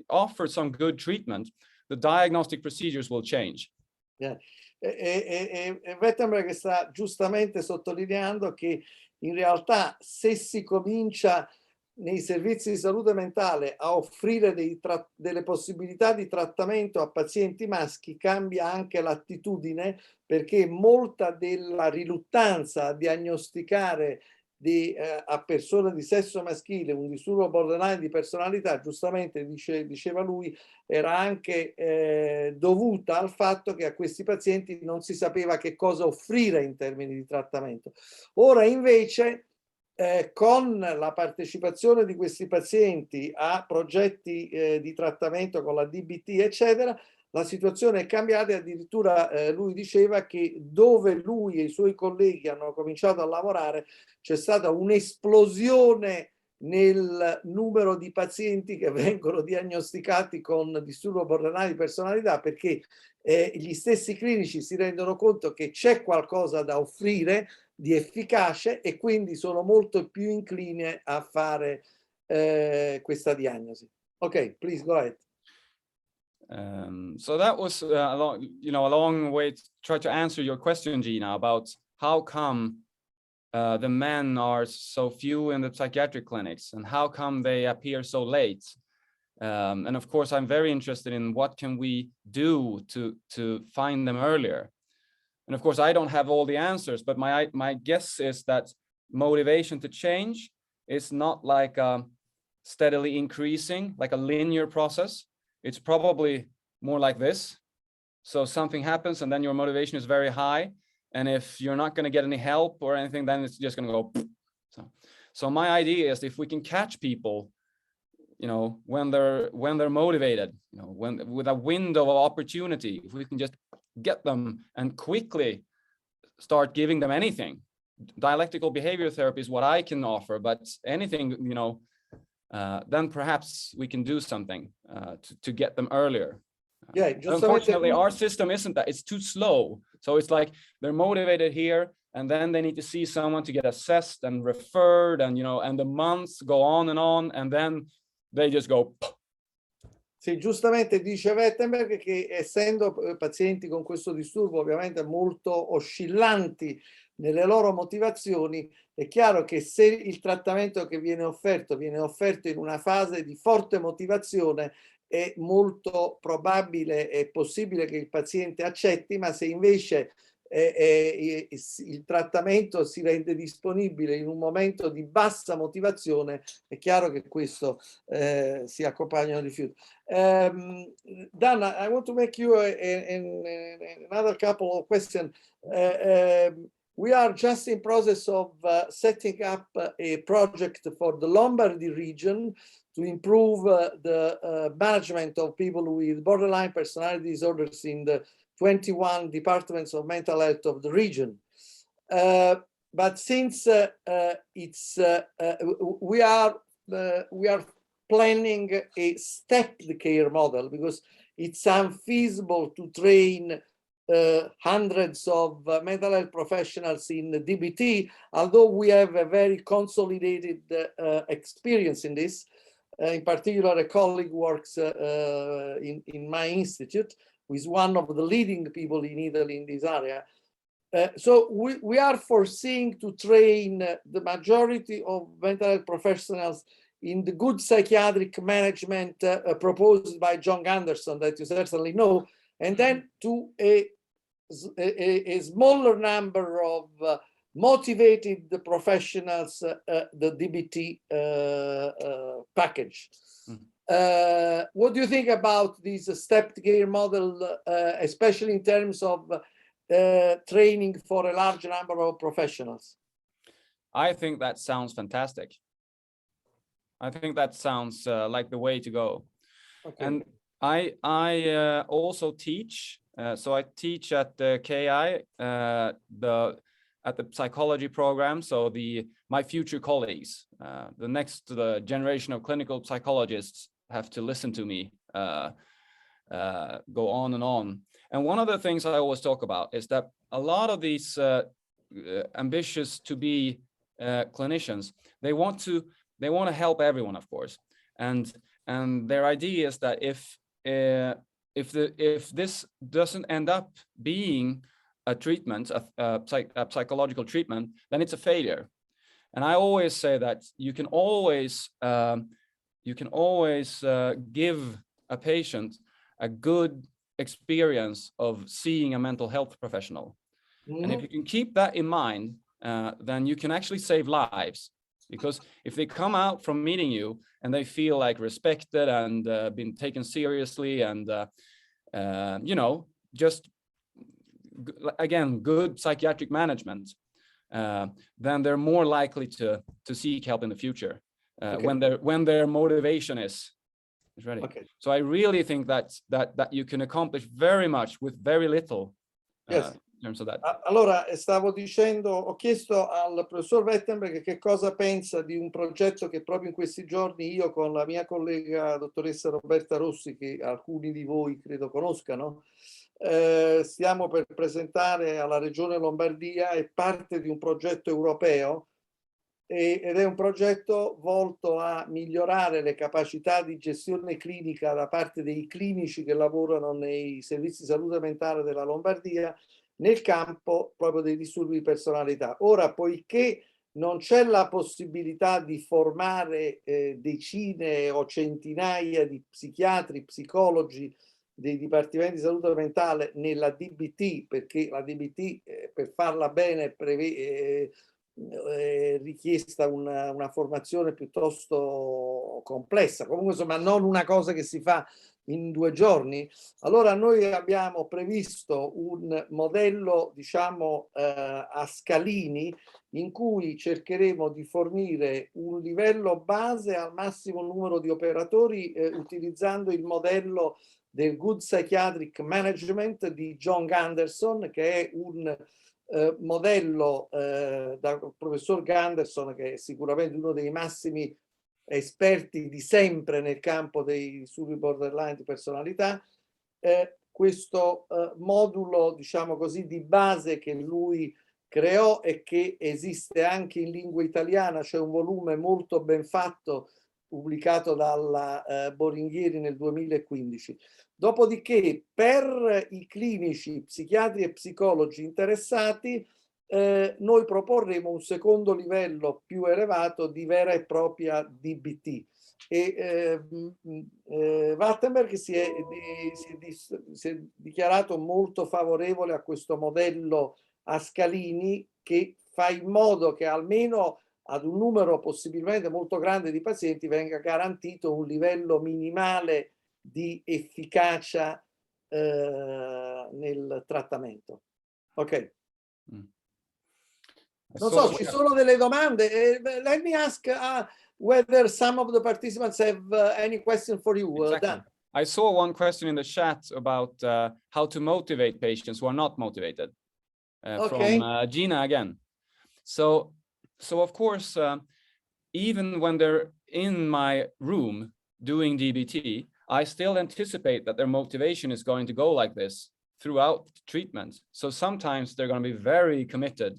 offer some good treatment, the diagnostic procedures will change. Wetterborg sta giustamente sottolineando che in realtà se si comincia nei servizi di salute mentale a offrire delle possibilità di trattamento a pazienti maschi, cambia anche l'attitudine, perché molta della riluttanza a diagnosticare a persone di sesso maschile un disturbo borderline di personalità, giustamente diceva lui, era anche dovuta al fatto che a questi pazienti non si sapeva che cosa offrire in termini di trattamento. Ora invece con la partecipazione di questi pazienti a progetti di trattamento con la DBT eccetera, la situazione è cambiata e addirittura lui diceva che dove lui e i suoi colleghi hanno cominciato a lavorare c'è stata un'esplosione nel numero di pazienti che vengono diagnosticati con disturbo borderline di personalità, perché gli stessi clinici si rendono conto che c'è qualcosa da offrire di efficace e quindi sono molto più incline a fare questa diagnosi. Ok, please go ahead. So that was a long way to try to answer your question, Gina, about how come the men are so few in the psychiatric clinics and how come they appear so late. And of course, I'm very interested in what can we do to find them earlier. And of course, I don't have all the answers, but my guess is that motivation to change is not like steadily increasing, like a linear process. It's probably more like this. So something happens and then your motivation is very high. And if you're not going to get any help or anything, then it's just going to go. So my idea is if we can catch people, when they're motivated, with a window of opportunity, if we can just get them and quickly start giving them anything. Dialectical behavior therapy is what I can offer, but anything, then perhaps we can do something to get them earlier. Yeah, unfortunately, our system isn't that. It's too slow. So it's like they're motivated here, and then they need to see someone to get assessed and referred, and and the months go on, and then they just go. Sì, giustamente dice Wetterborg che essendo pazienti con questo disturbo ovviamente molto oscillanti nelle loro motivazioni, è chiaro che se il trattamento che viene offerto in una fase di forte motivazione, è molto probabile e possibile che il paziente accetti, ma se invece il trattamento si rende disponibile in un momento di bassa motivazione, è chiaro che questo si accompagna al rifiuto. Dana, I want to make you another couple of questions. We are just in process of setting up a project for the Lombardy region to improve the management of people with borderline personality disorders in the 21 departments of mental health of the region. But since we are planning a stepped care model, because it's unfeasible to train hundreds of mental health professionals in the DBT, although we have a very consolidated experience in this. In particular, a colleague works in my institute, who is one of the leading people in Italy in this area. So we are foreseeing to train the majority of mental health professionals in the good psychiatric management proposed by John Anderson, that you certainly know, and then to a smaller number of motivated professionals, the DBT package. What do you think about this stepped care model, especially in terms of training for a large number of professionals? I think that sounds fantastic. I think that sounds like the way to go. Okay. And I also teach. So I teach at the KI, at the psychology program. So my future colleagues, the next generation of clinical psychologists have to listen to me go on and on. And one of the things I always talk about is that a lot of these ambitious to be clinicians, they want to help everyone, of course, and their idea is that if this doesn't end up being a treatment, a psychological treatment, then it's a failure. And I always say that you can always give a patient a good experience of seeing a mental health professional. Mm-hmm. And if you can keep that in mind, then you can actually save lives. Because if they come out from meeting you and they feel like respected and been taken seriously and, just, again, good psychiatric management, then they're more likely to seek help in the future. Okay. When their motivation is, It's ready. Okay. So I really think that you can accomplish very much with very little. Yes. In terms of that. Allora, stavo dicendo, ho chiesto al professor Wetterborg che cosa pensa di un progetto che proprio in questi giorni io con la mia collega dottoressa Roberta Rossi, che alcuni di voi credo conoscano, stiamo per presentare alla Regione Lombardia. È parte di un progetto europeo ed è un progetto volto a migliorare le capacità di gestione clinica da parte dei clinici che lavorano nei servizi di salute mentale della Lombardia nel campo proprio dei disturbi di personalità. Ora, poiché non c'è la possibilità di formare decine o centinaia di psichiatri, psicologi dei dipartimenti di salute mentale nella DBT, perché la DBT per farla bene richiesta una formazione piuttosto complessa, comunque insomma non una cosa che si fa in 2 giorni. Allora noi abbiamo previsto un modello, diciamo, a scalini, in cui cercheremo di fornire un livello base al massimo numero di operatori utilizzando il modello del Good Psychiatric Management di John Gunderson, che è un modello dal professor Gunderson, che è sicuramente uno dei massimi esperti di sempre nel campo dei disturbi borderline di personalità. Questo modulo, diciamo così, di base che lui creò e che esiste anche in lingua italiana, c'è un volume molto ben fatto pubblicato dalla Boringhieri nel 2015. Dopodiché, per i clinici, psichiatri e psicologi interessati, noi proporremo un secondo livello più elevato di vera e propria DBT. E Wetterborg si è dichiarato molto favorevole a questo modello a scalini, che fa in modo che almeno ad un numero possibilmente molto grande di pazienti venga garantito un livello minimale di efficacia nel trattamento. Ok. Non so, ci sono delle domande? Let me ask whether some of the participants have any question for you. Exactly. Dan. I saw one question in the chat about how to motivate patients who are not motivated. Okay. From Gina again. So of course, even when they're in my room doing DBT, I still anticipate that their motivation is going to go like this throughout treatment. So sometimes they're going to be very committed,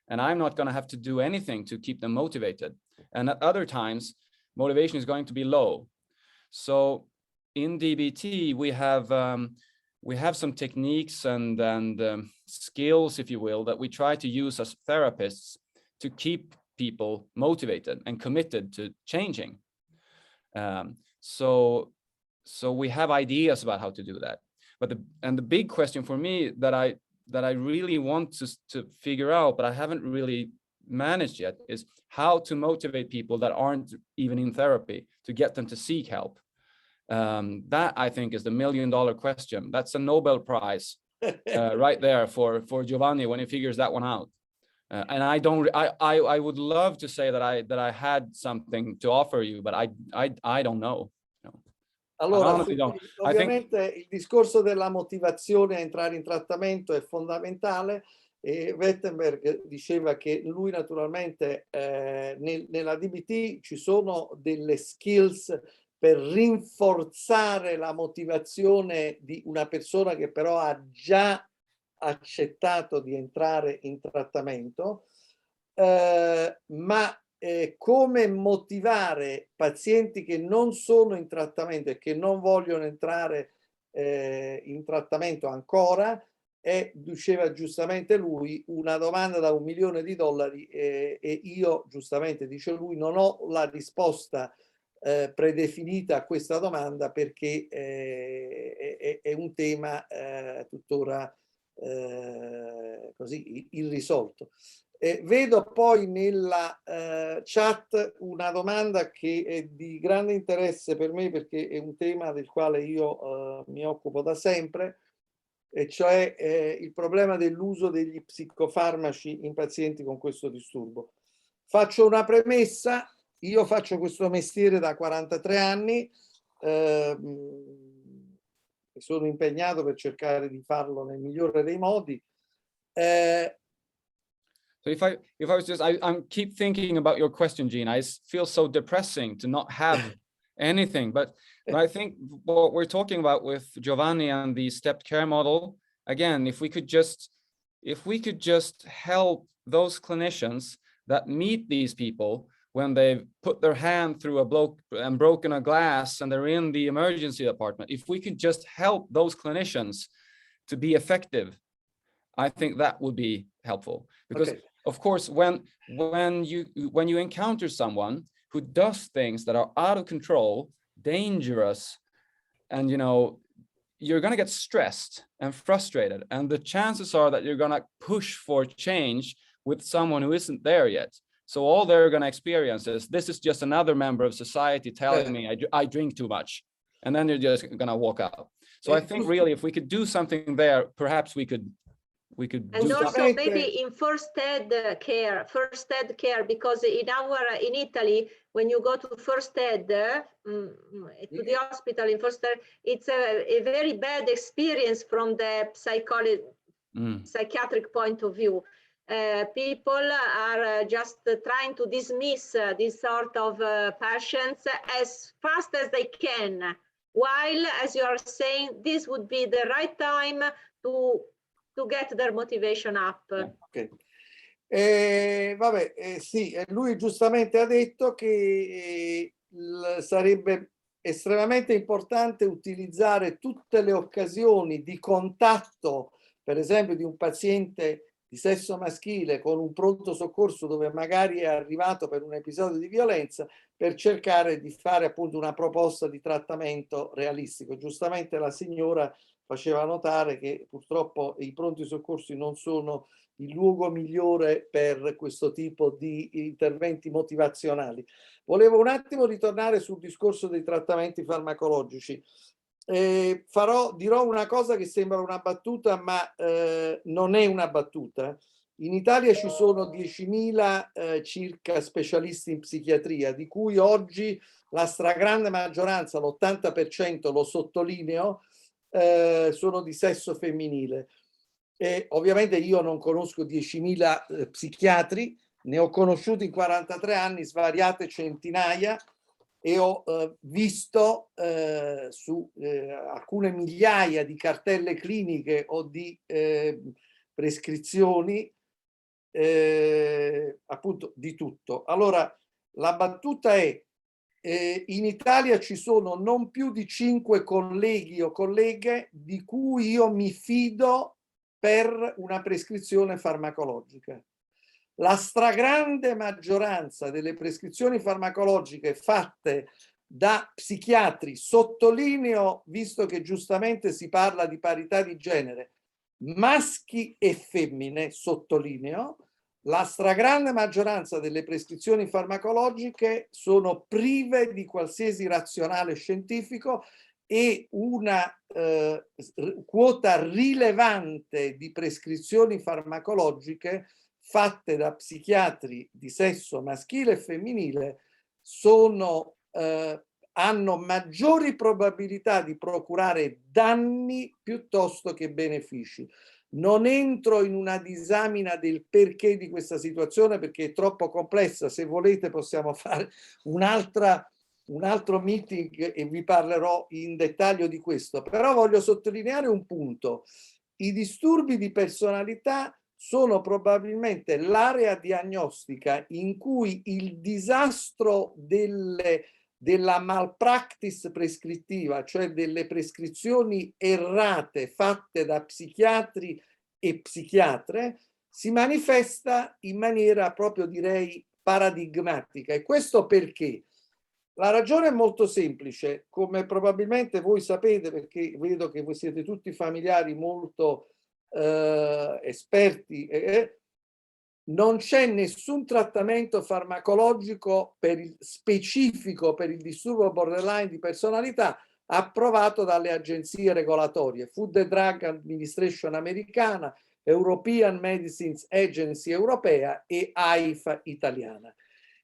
and I'm not going to have to do anything to keep them motivated. And at other times, motivation is going to be low. So in DBT, we have some techniques and skills, if you will, that we try to use as therapists to keep people motivated and committed to changing. So we have ideas about how to do that. But the big question for me that I really want to figure out, but I haven't really managed yet, is how to motivate people that aren't even in therapy to get them to seek help. That I think is the $1 million question. That's a Nobel Prize right there for Giovanni when he figures that one out. And I would love to say that I had something to offer you, but I don't know. Allora, ovviamente il discorso della motivazione a entrare in trattamento è fondamentale, e Wetterborg diceva che lui naturalmente nella DBT ci sono delle skills per rinforzare la motivazione di una persona che però ha già accettato di entrare in trattamento, ma come motivare pazienti che non sono in trattamento e che non vogliono entrare in trattamento ancora è, diceva giustamente lui, una domanda da $1 milione e io, giustamente dice lui, non ho la risposta predefinita a questa domanda, perché è un tema tuttora così irrisolto. Vedo poi nella chat una domanda che è di grande interesse per me, perché è un tema del quale io mi occupo da sempre, e cioè il problema dell'uso degli psicofarmaci in pazienti con questo disturbo. Faccio una premessa: io faccio questo mestiere da 43 anni, mi sono impegnato per cercare di farlo nel migliore dei modi. So if I was just, I keep thinking about your question, Gene. I feel so depressing to not have anything, but I think what we're talking about with Giovanni and the stepped care model, again, if we could just help those clinicians that meet these people when they've put their hand through a bloke and broken a glass and they're in the emergency department, if we could just help those clinicians to be effective, I think that would be helpful. Because Okay. of course, when you encounter someone who does things that are out of control, dangerous, and you're going to get stressed and frustrated, and the chances are that you're going to push for change with someone who isn't there yet. So all they're going to experience is, this is just another member of society telling me I drink too much, and then you're just going to walk out. So I think really, if we could do something there, perhaps we could and do also something. maybe in first aid care, because in Italy, when you go to first aid, to the hospital in first aid, it's a very bad experience from the psychiatric point of view. People are just trying to dismiss this sort of patients as fast as they can, while, as you are saying, this would be the right time to get their motivation up. Okay. Sì, lui giustamente ha detto che sarebbe estremamente importante utilizzare tutte le occasioni di contatto, per esempio di un paziente di sesso maschile con un pronto soccorso dove magari è arrivato per un episodio di violenza, per cercare di fare appunto una proposta di trattamento realistico. Giustamente la signora faceva notare che purtroppo i pronti soccorsi non sono il luogo migliore per questo tipo di interventi motivazionali. Volevo un attimo ritornare sul discorso dei trattamenti farmacologici. Dirò una cosa che sembra una battuta, ma non è una battuta. In Italia ci sono 10.000 circa specialisti in psichiatria, di cui oggi la stragrande maggioranza, l'80%, lo sottolineo, sono di sesso femminile. E ovviamente io non conosco 10.000 psichiatri, ne ho conosciuti in 43 anni svariate centinaia, e ho visto su alcune migliaia di cartelle cliniche o di prescrizioni appunto di tutto. Allora la battuta è: in Italia ci sono non più di 5 colleghi o colleghe di cui io mi fido per una prescrizione farmacologica. La stragrande maggioranza delle prescrizioni farmacologiche fatte da psichiatri, sottolineo, visto che giustamente si parla di parità di genere, maschi e femmine, sottolineo, la stragrande maggioranza delle prescrizioni farmacologiche sono prive di qualsiasi razionale scientifico, e una quota rilevante di prescrizioni farmacologiche fatte da psichiatri di sesso maschile e femminile hanno maggiori probabilità di procurare danni piuttosto che benefici. Non entro in una disamina del perché di questa situazione, perché è troppo complessa. Se volete possiamo fare un altro meeting e vi parlerò in dettaglio di questo. Però voglio sottolineare un punto: i disturbi di personalità sono probabilmente l'area diagnostica in cui il disastro della malpractice prescrittiva, cioè delle prescrizioni errate fatte da psichiatri e psichiatre, si manifesta in maniera proprio, direi, paradigmatica. E questo perché? La ragione è molto semplice, come probabilmente voi sapete, perché vedo che voi siete tutti familiari molto esperti. Non c'è nessun trattamento farmacologico specifico per il disturbo borderline di personalità approvato dalle agenzie regolatorie, Food and Drug Administration americana, European Medicines Agency europea e AIFA italiana.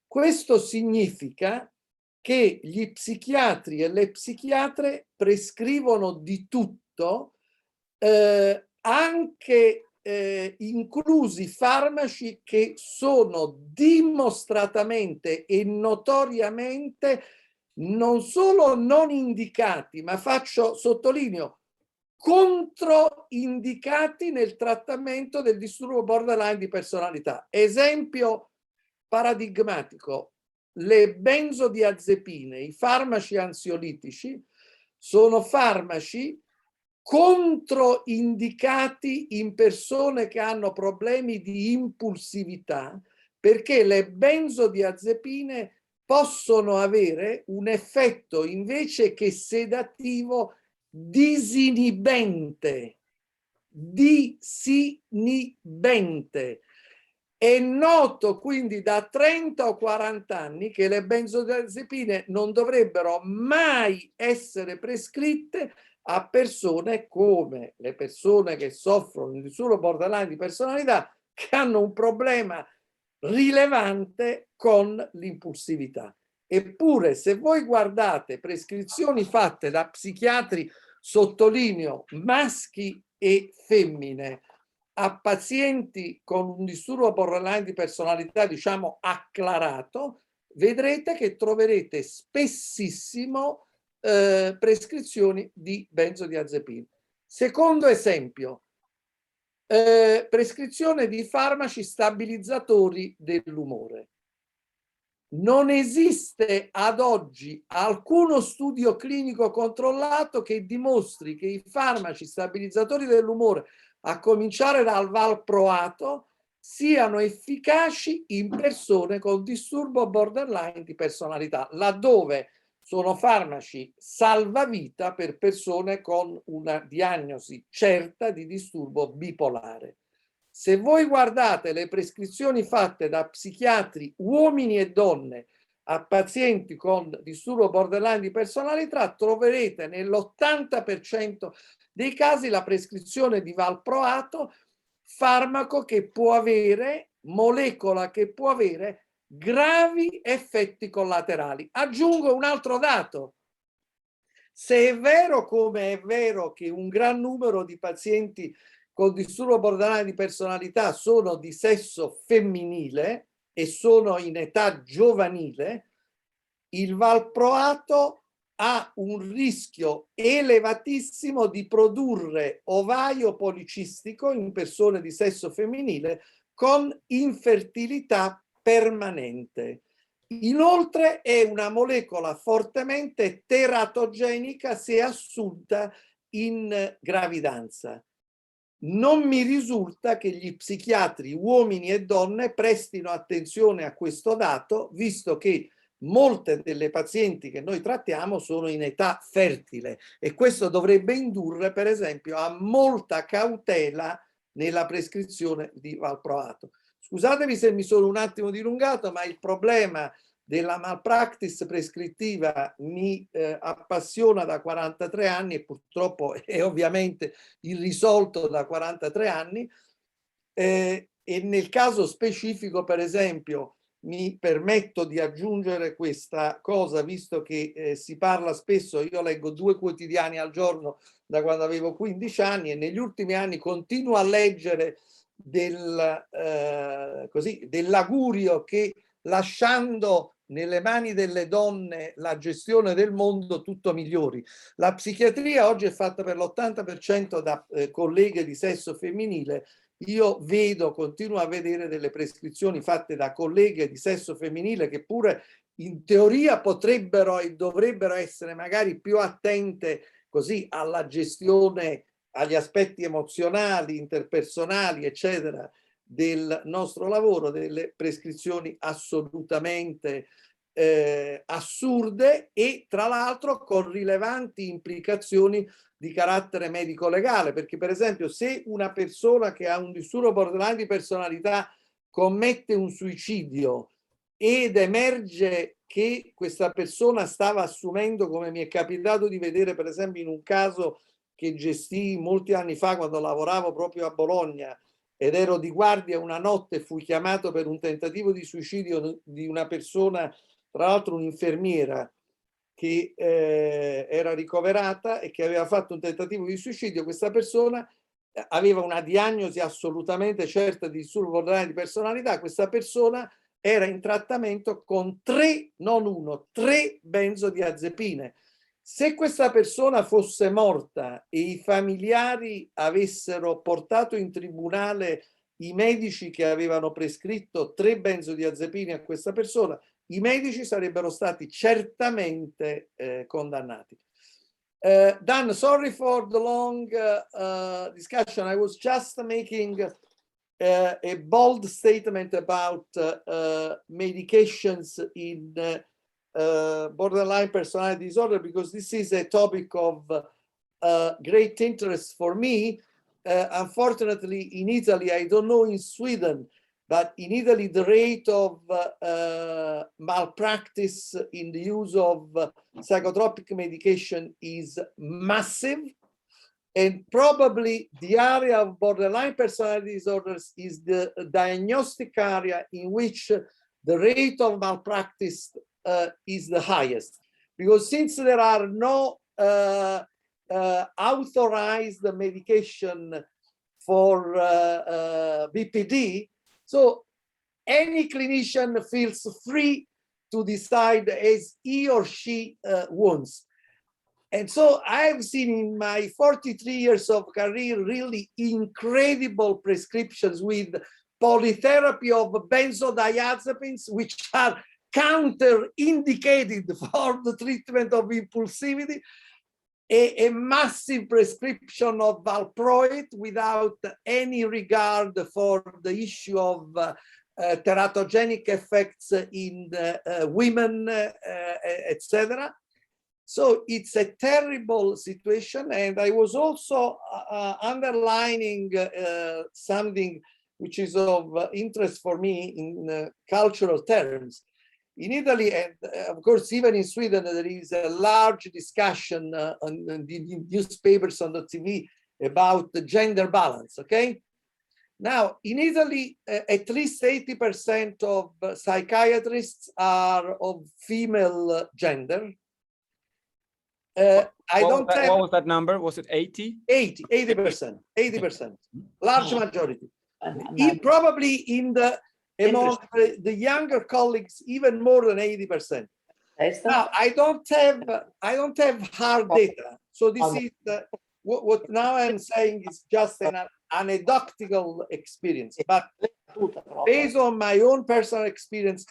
Questo significa che gli psichiatri e le psichiatre prescrivono di tutto, anche inclusi farmaci che sono dimostratamente e notoriamente non solo non indicati, ma sottolineo, controindicati nel trattamento del disturbo borderline di personalità. Esempio paradigmatico: le benzodiazepine, i farmaci ansiolitici, sono farmaci controindicati in persone che hanno problemi di impulsività, perché le benzodiazepine possono avere un effetto invece che sedativo disinibente. È noto quindi da 30 o 40 anni che le benzodiazepine non dovrebbero mai essere prescritte a persone come le persone che soffrono di disturbo borderline di personalità, che hanno un problema rilevante con l'impulsività. Eppure, se voi guardate prescrizioni fatte da psichiatri, sottolineo maschi e femmine, a pazienti con un disturbo borderline di personalità, diciamo, acclarato, vedrete che troverete spessissimo prescrizioni di benzodiazepine. Secondo esempio, prescrizione di farmaci stabilizzatori dell'umore. Non esiste ad oggi alcuno studio clinico controllato che dimostri che i farmaci stabilizzatori dell'umore, a cominciare dal valproato, siano efficaci in persone con disturbo borderline di personalità, laddove sono farmaci salvavita per persone con una diagnosi certa di disturbo bipolare. Se voi guardate le prescrizioni fatte da psichiatri, uomini e donne, a pazienti con disturbo borderline di personalità, troverete nell'80% dei casi la prescrizione di valproato, farmaco che può avere, molecola che può avere gravi effetti collaterali. Aggiungo un altro dato. Se è vero, come è vero, che un gran numero di pazienti con disturbo borderline di personalità sono di sesso femminile e sono in età giovanile, il valproato ha un rischio elevatissimo di produrre ovaio policistico in persone di sesso femminile con infertilità permanente. Inoltre è una molecola fortemente teratogenica se assunta in gravidanza. Non mi risulta che gli psichiatri, uomini e donne, prestino attenzione a questo dato, visto che molte delle pazienti che noi trattiamo sono in età fertile, e questo dovrebbe indurre, per esempio, a molta cautela nella prescrizione di valproato. Scusatemi se mi sono un attimo dilungato, ma il problema della malpractice prescrittiva mi appassiona da 43 anni e purtroppo è ovviamente irrisolto da 43 anni. E nel caso specifico, per esempio, mi permetto di aggiungere questa cosa, visto che si parla spesso, io leggo 2 quotidiani al giorno da quando avevo 15 anni e negli ultimi anni continuo a leggere dell'augurio che lasciando nelle mani delle donne la gestione del mondo tutto migliori. La psichiatria oggi è fatta per l'80% da colleghe di sesso femminile. Io continuo a vedere delle prescrizioni fatte da colleghe di sesso femminile che pure in teoria potrebbero e dovrebbero essere magari più attente così alla gestione, agli aspetti emozionali, interpersonali, eccetera, del nostro lavoro, delle prescrizioni assolutamente assurde e tra l'altro con rilevanti implicazioni di carattere medico-legale, perché per esempio se una persona che ha un disturbo borderline di personalità commette un suicidio ed emerge che questa persona stava assumendo, come mi è capitato di vedere per esempio in un caso che gestii molti anni fa quando lavoravo proprio a Bologna ed ero di guardia una notte, fui chiamato per un tentativo di suicidio di una persona, tra l'altro un'infermiera, che era ricoverata e che aveva fatto un tentativo di suicidio. Questa persona aveva una diagnosi assolutamente certa di disturbo borderline di personalità. Questa persona era in trattamento con 3, non 1, 3 benzodiazepine. Se questa persona fosse morta e i familiari avessero portato in tribunale i medici che avevano prescritto 3 benzodiazepine a questa persona, i medici sarebbero stati certamente condannati. Dan, sorry for the long discussion. I was just making a bold statement about medications in borderline personality disorder, because this is a topic of great interest for me. Unfortunately, in Italy, I don't know in Sweden, but in Italy, the rate of malpractice in the use of psychotropic medication is massive. And probably the area of borderline personality disorders is the diagnostic area in which the rate of malpractice is the highest. Because since there are no authorized medication for BPD, so any clinician feels free to decide as he or she wants. And so I've seen in my 43 years of career really incredible prescriptions with polytherapy of benzodiazepines, which are counter-indicated for the treatment of impulsivity, a massive prescription of valproate without any regard for the issue of teratogenic effects in women, etc. So it's a terrible situation. And I was also underlining something which is of interest for me in cultural terms. In Italy, and of course, even in Sweden, there is a large discussion on the newspapers, on the TV, about the gender balance, okay? Now, in Italy, at least 80% of psychiatrists are of female gender. What was that number? Was it 80? 80%, large majority. Probably in the among the younger colleagues, even more than 80%. Now, I don't have hard data, so this is what now I'm saying is just an anecdotal experience. But based on my own personal experience,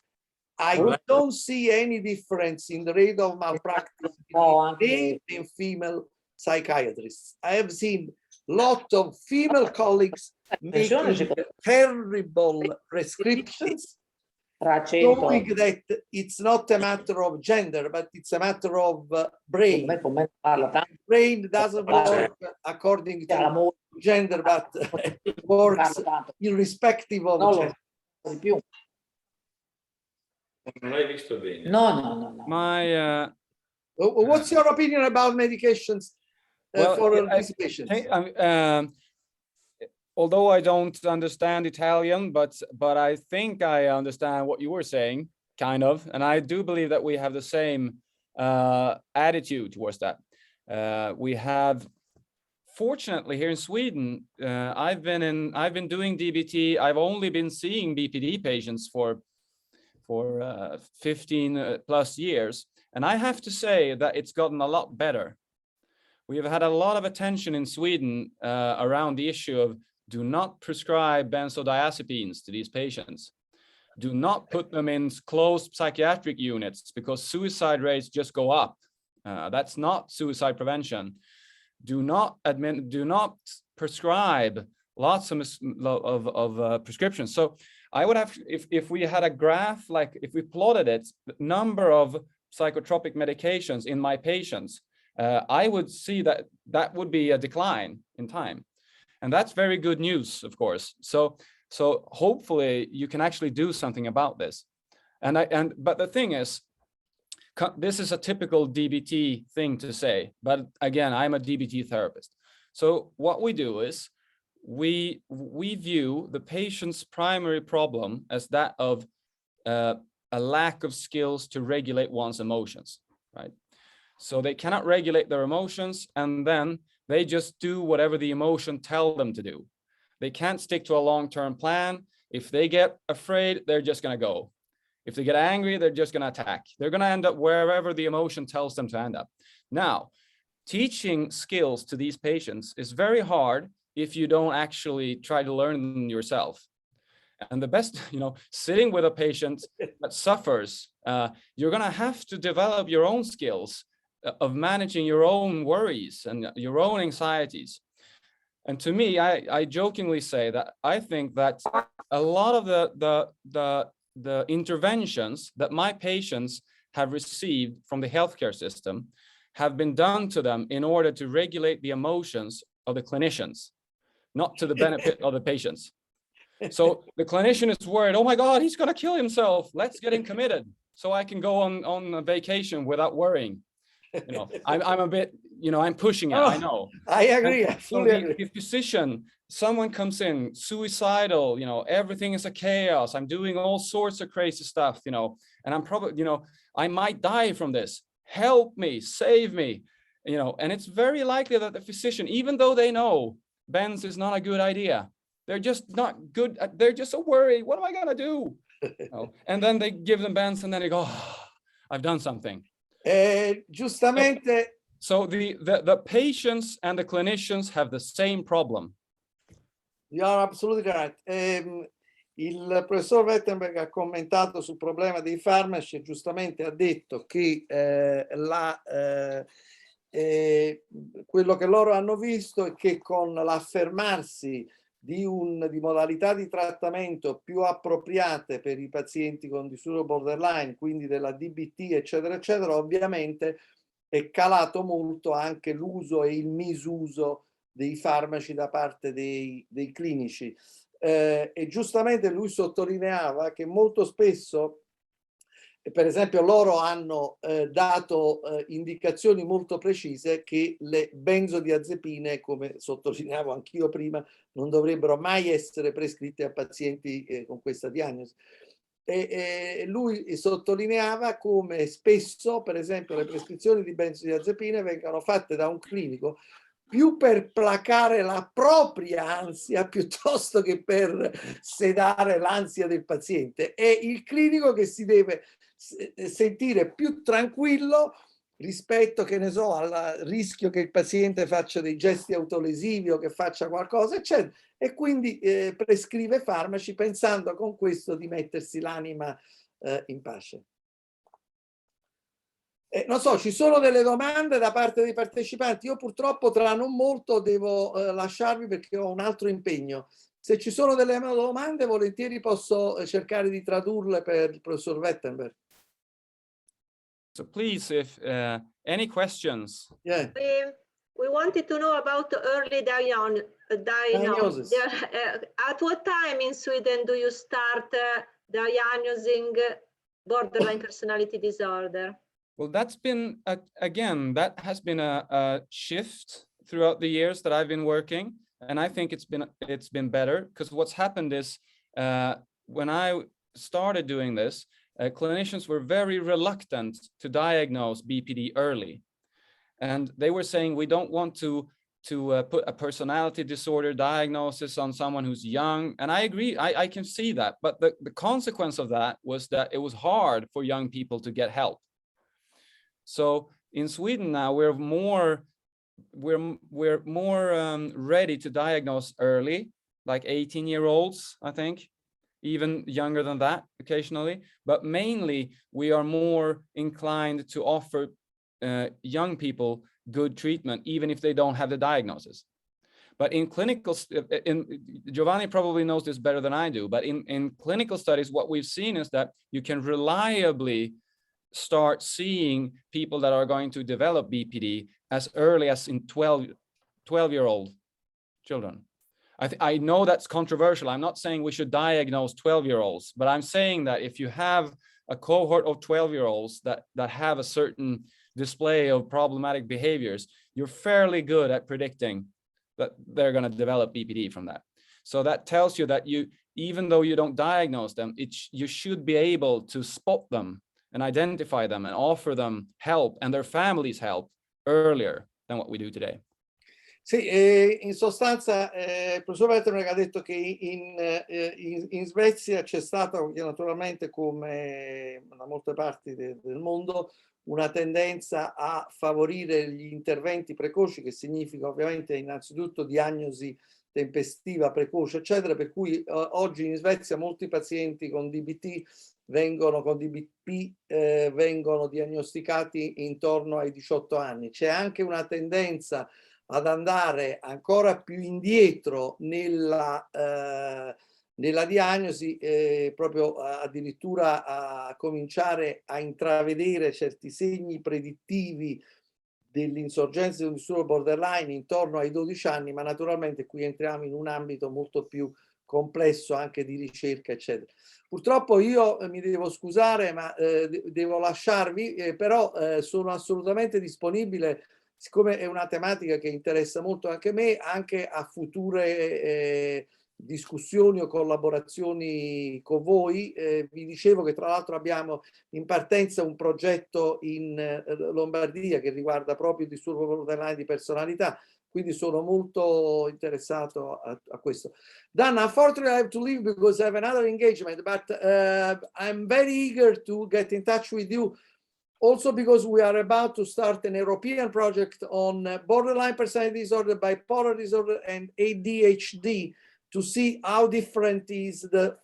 I don't see any difference in the rate of malpractice between male and female psychiatrists. I have seen lots of female colleagues making terrible prescriptions, knowing that it's not a matter of gender, but it's a matter of brain. Brain doesn't work according to gender, but works irrespective of gender. No. My what's your opinion about medications for these patients? Although I don't understand Italian, but I think I understand what you were saying, kind of, and I do believe that we have the same attitude towards that. We have, fortunately, here in Sweden, I've been doing DBT. I've only been seeing BPD patients for 15 plus years, and I have to say that it's gotten a lot better. We have had a lot of attention in Sweden around the issue of do not prescribe benzodiazepines to these patients. Do not put them in closed psychiatric units because suicide rates just go up. That's not suicide prevention. Do not prescribe lots of prescriptions. So I would have, if we had a graph, like if we plotted it, the number of psychotropic medications in my patients, I would see that would be a decline in time. And that's very good news, of course. So hopefully you can actually do something about this. But the thing is, this is a typical DBT thing to say, but again, I'm a DBT therapist. So what we do is we view the patient's primary problem as that of a lack of skills to regulate one's emotions, right? So they cannot regulate their emotions, and then they just do whatever the emotion tells them to do. They can't stick to a long-term plan. If they get afraid, they're just going to go. If they get angry, they're just going to attack. They're going to end up wherever the emotion tells them to end up. Now, teaching skills to these patients is very hard if you don't actually try to learn them yourself. And the best, sitting with a patient that suffers, you're going to have to develop your own skills of managing your own worries and your own anxieties. And to me, I jokingly say that I think that a lot of the interventions that my patients have received from the healthcare system have been done to them in order to regulate the emotions of the clinicians, not to the benefit of the patients. So the clinician is worried, oh my God, he's going to kill himself. Let's get him committed so I can go on a vacation without worrying. I'm a bit, I'm pushing it. I know. I agree. I fully agree. The physician, someone comes in suicidal, everything is a chaos. I'm doing all sorts of crazy stuff, and I'm probably, I might die from this. Help me, save me, and it's very likely that the physician, even though they know Benz is not a good idea, they're just not good. They're just so worried. What am I going to do? And then they give them Benz and then they go, oh, I've done something. Giustamente. So the patients and the clinicians have the same problem. You are absolutely right. Il professor Wetterborg ha commentato sul problema dei farmaci e giustamente ha detto che quello che loro hanno visto è che con l'affermarsi di modalità di trattamento più appropriate per i pazienti con disturbo borderline, quindi della DBT, eccetera, eccetera, ovviamente è calato molto anche l'uso e il misuso dei farmaci da parte dei clinici. E giustamente lui sottolineava che molto spesso, per esempio, loro hanno dato indicazioni molto precise che le benzodiazepine, come sottolineavo anch'io prima, non dovrebbero mai essere prescritte a pazienti con questa diagnosi. E lui sottolineava come spesso, per esempio, le prescrizioni di benzodiazepine vengano fatte da un clinico più per placare la propria ansia piuttosto che per sedare l'ansia del paziente. È il clinico che si deve sentire più tranquillo rispetto, che ne so, al rischio che il paziente faccia dei gesti autolesivi o che faccia qualcosa, eccetera, e quindi prescrive farmaci pensando con questo di mettersi l'anima in pace. Non so, ci sono delle domande da parte dei partecipanti? Io purtroppo tra non molto devo lasciarvi perché ho un altro impegno. Se ci sono delle domande, volentieri posso cercare di tradurle per il professor Wetterborg. So please, if any questions. Yeah. We wanted to know about early diagnosis. At what time in Sweden do you start diagnosing borderline personality disorder? Well, that's been, again, that has been a shift throughout the years that I've been working. And I think it's been better because what's happened is when I started doing this, clinicians were very reluctant to diagnose BPD early. And they were saying, we don't want to put a personality disorder diagnosis on someone who's young. And I agree, I can see that. But the consequence of that was that it was hard for young people to get help. So in Sweden now, we're more ready to diagnose early, like 18-year-olds, I think, even younger than that occasionally. But mainly, we are more inclined to offer young people good treatment, even if they don't have the diagnosis. But in clinical, Giovanni probably knows this better than I do, but in clinical studies, what we've seen is that you can reliably start seeing people that are going to develop BPD as early as in 12-year-old children. I know that's controversial. I'm not saying we should diagnose 12-year-olds, but I'm saying that if you have a cohort of 12-year-olds that have a certain display of problematic behaviors, you're fairly good at predicting that they're going to develop BPD from that. So that tells you that even though you don't diagnose them, you should be able to spot them and identify them and offer them help and their families help earlier than what we do today. Sì, in sostanza il professor Wetterborg ha detto che in Svezia c'è stata naturalmente, come da molte parti del mondo, una tendenza a favorire gli interventi precoci, che significa ovviamente innanzitutto diagnosi tempestiva, precoce, eccetera, per cui oggi in Svezia molti pazienti con DBT con DBP vengono diagnosticati intorno ai 18 anni. C'è anche una tendenza ad andare ancora più indietro nella diagnosi, proprio addirittura a cominciare a intravedere certi segni predittivi dell'insorgenza di un disturbo borderline intorno ai 12 anni, ma naturalmente qui entriamo in un ambito molto più complesso anche di ricerca, eccetera. Purtroppo io mi devo scusare, ma devo lasciarvi, però sono assolutamente disponibile, siccome è una tematica che interessa molto anche me, anche a future discussioni o collaborazioni con voi. Vi dicevo che tra l'altro abbiamo in partenza un progetto in Lombardia che riguarda proprio il disturbo borderline di personalità, quindi sono molto interessato a questo. Dan, unfortunately I have to leave because I have another engagement, but I'm very eager to get in touch with you. Also because we are about to start an European project on borderline personality disorder, bipolar disorder, and ADHD to see how different is the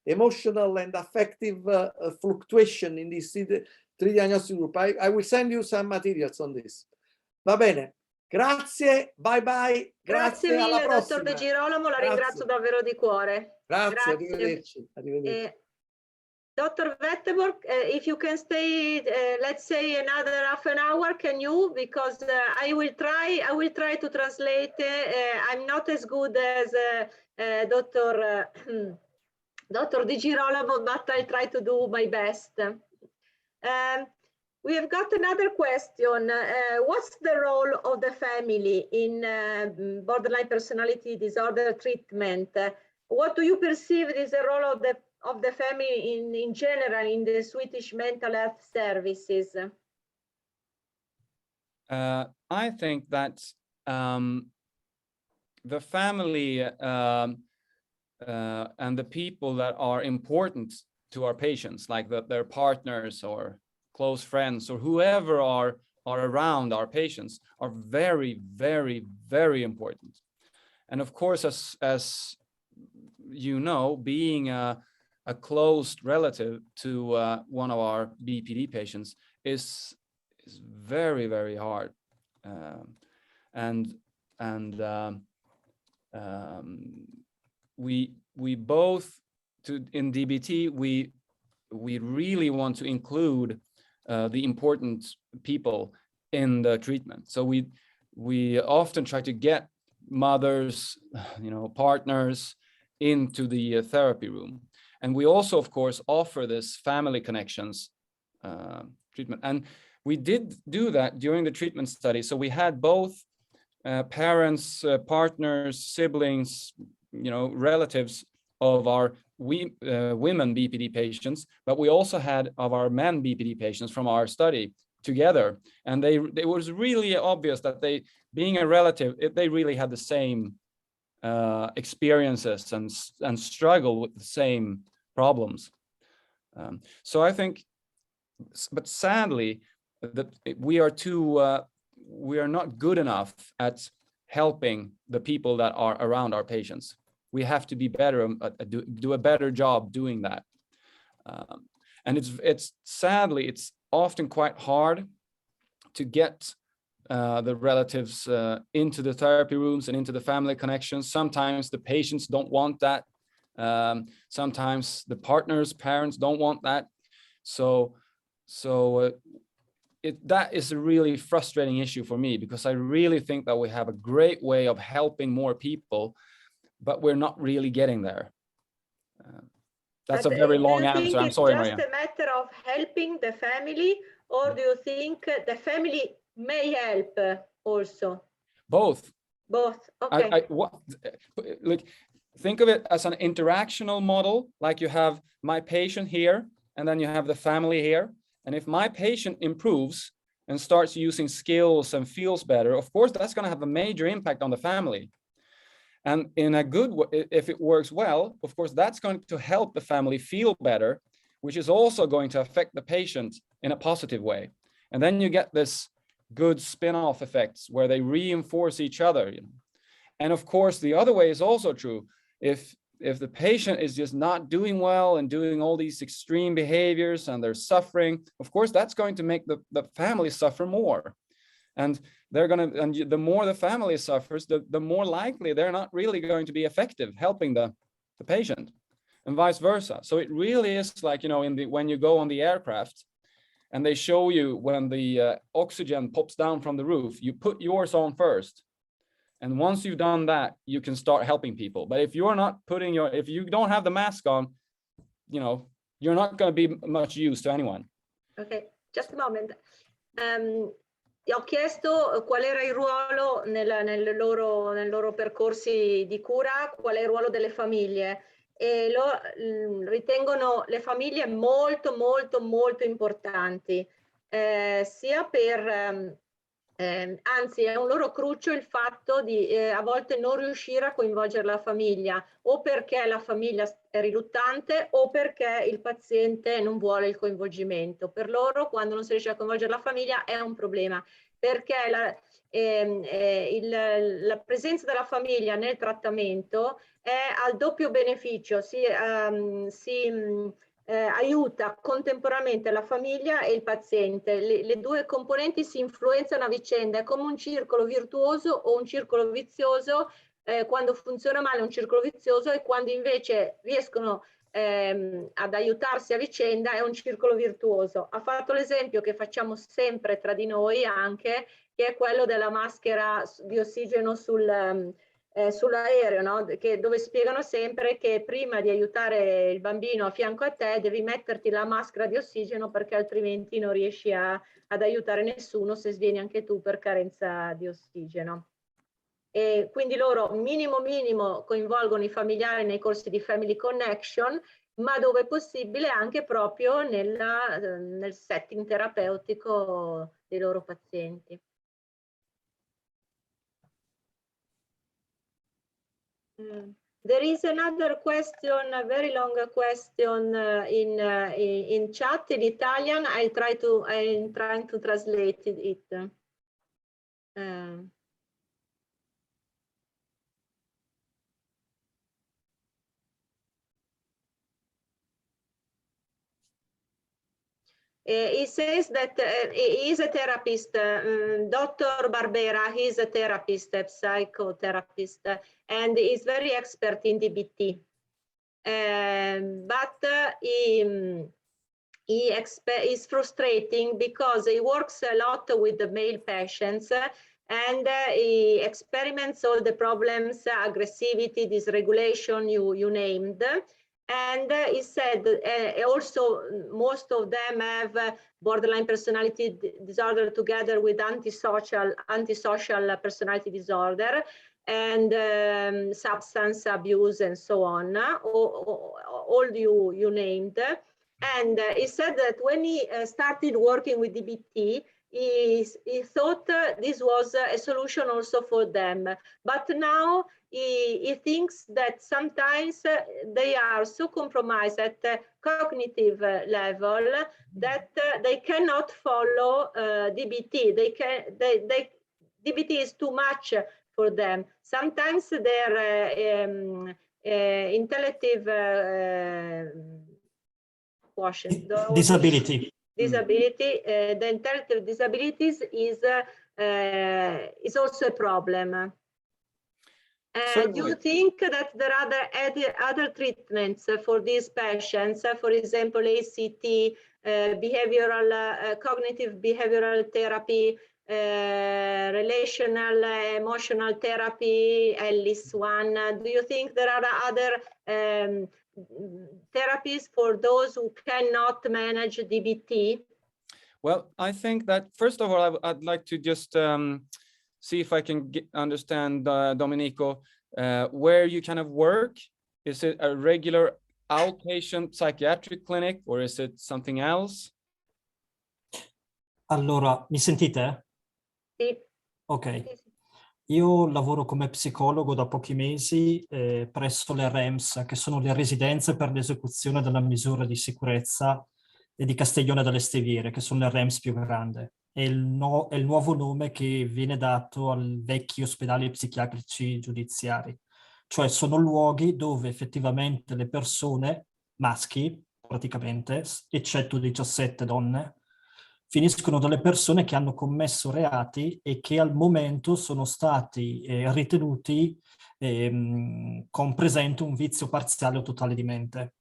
emotional and affective fluctuation in these three diagnostic group. I will send you some materials on this. Va bene, grazie, bye bye. Grazie mille, dottor De Girolamo, la ringrazio davvero di cuore. Grazie. Arrivederci. Arrivederci. Dr. Wetterborg, if you can stay, let's say another half an hour, can you? Because I will try to translate. I'm not as good as Dr. De Girolamo, but I'll try to do my best. We have got another question. What's the role of the family in borderline personality disorder treatment? What do you perceive is the role of the family in general in the Swedish mental health services? I think that the family and the people that are important to our patients, like their partners or close friends or whoever are around our patients, are very, very, very important. And of course, as you know, being a close relative to one of our BPD patients is very, very hard. We both in DBT we really want to include the important people in the treatment. So we often try to get mothers, partners into the therapy room. And we also, of course, offer this family connections treatment. And we did do that during the treatment study. So we had both parents, partners, siblings, relatives of our women BPD patients, but we also had of our men BPD patients from our study together. And it was really obvious that being a relative, they really had the same experiences and struggle with the same problems. So I think, but sadly, that we are not good enough at helping the people that are around our patients. We have to be better, do a better job doing that. And it's sadly, it's often quite hard to get the relatives into the therapy rooms and into the family connections. Sometimes the patients don't want that. Sometimes the parents don't want that. So that is a really frustrating issue for me, because I really think that we have a great way of helping more people, but we're not really getting there. That's a very long answer. I'm sorry, Maria. Do you think it's just a matter of helping the family, or do you think the family may help also? Both. Both. Okay. Think of it as an interactional model, like you have my patient here, and then you have the family here. And if my patient improves and starts using skills and feels better, of course, that's going to have a major impact on the family. And in a good way, if it works well, of course, that's going to help the family feel better, which is also going to affect the patient in a positive way. And then you get this good spin-off effects where they reinforce each other. You know? And of course, the other way is also true. If the patient is just not doing well and doing all these extreme behaviors and they're suffering, of course, that's going to make the family suffer more. And the more the family suffers, the more likely they're not really going to be effective helping the patient, and vice versa. So it really is like, you know, when you go on the aircraft and they show you when the oxygen pops down from the roof, you put yours on first. And once you've done that, you can start helping people. But if you're not if you don't have the mask on, you know, you're not going to be much use to anyone. Okay, just a moment. Ho chiesto qual era il ruolo nel loro percorsi di cura, qual è il ruolo delle famiglie, e ritengono le famiglie molto, molto, molto importanti, sia per, anzi è un loro cruccio il fatto di a volte non riuscire a coinvolgere la famiglia, o perché la famiglia è riluttante o perché il paziente non vuole il coinvolgimento. Per loro, quando non si riesce a coinvolgere la famiglia, è un problema, perché la presenza della famiglia nel trattamento è al doppio beneficio, aiuta contemporaneamente la famiglia e il paziente. Le due componenti si influenzano a vicenda, è come un circolo virtuoso o un circolo vizioso. Quando funziona male è un circolo vizioso, e quando invece riescono ad aiutarsi a vicenda è un circolo virtuoso. Ha fatto l'esempio che facciamo sempre tra di noi anche, che è quello della maschera di ossigeno sull'aereo, no? Dove spiegano sempre che prima di aiutare il bambino a fianco a te devi metterti la maschera di ossigeno, perché altrimenti non riesci ad aiutare nessuno se svieni anche tu per carenza di ossigeno. E quindi loro minimo coinvolgono i familiari nei corsi di Family Connection, ma dove è possibile anche proprio nel setting terapeutico dei loro pazienti. There is another question, a very long question in chat in Italian. I'm trying to translate it. He says that he is a therapist, Dr. Barbera. He's a therapist, a psychotherapist, and is very expert in DBT. But is frustrating because he works a lot with the male patients, and he experiments all the problems, aggressivity, dysregulation, you named. And he said also most of them have borderline personality disorder together with antisocial personality disorder, and substance abuse and so on, all you named. And he said that when he started working with DBT, he thought this was a solution also for them. But now he thinks that sometimes they are so compromised at the cognitive level that they cannot follow DBT. DBT is too much for them. Sometimes their intellective quotient, disability. The intellectual disabilities is also a problem. Do you think that there are other treatments for these patients? For example, ACT, cognitive behavioral therapy, relational emotional therapy, LIS1. Do you think there are other therapies for those who cannot manage DBT? Well, I think that first of all, I'd like to just see if I can understand, Domenico, where you kind of work. Is it a regular outpatient psychiatric clinic or is it something else? Allora, mi sentite? Sì. Ok. Io lavoro come psicologo da pochi mesi presso le REMS, che sono le residenze per l'esecuzione della misura di sicurezza e di Castiglione delle Stiviere, che sono le REMS più grandi. È il nuovo nome che viene dato ai vecchi ospedali psichiatrici giudiziari. Cioè sono luoghi dove effettivamente le persone, maschi praticamente, eccetto 17 donne, finiscono dalle persone che hanno commesso reati e che al momento sono stati ritenuti con presente un vizio parziale o totale di mente.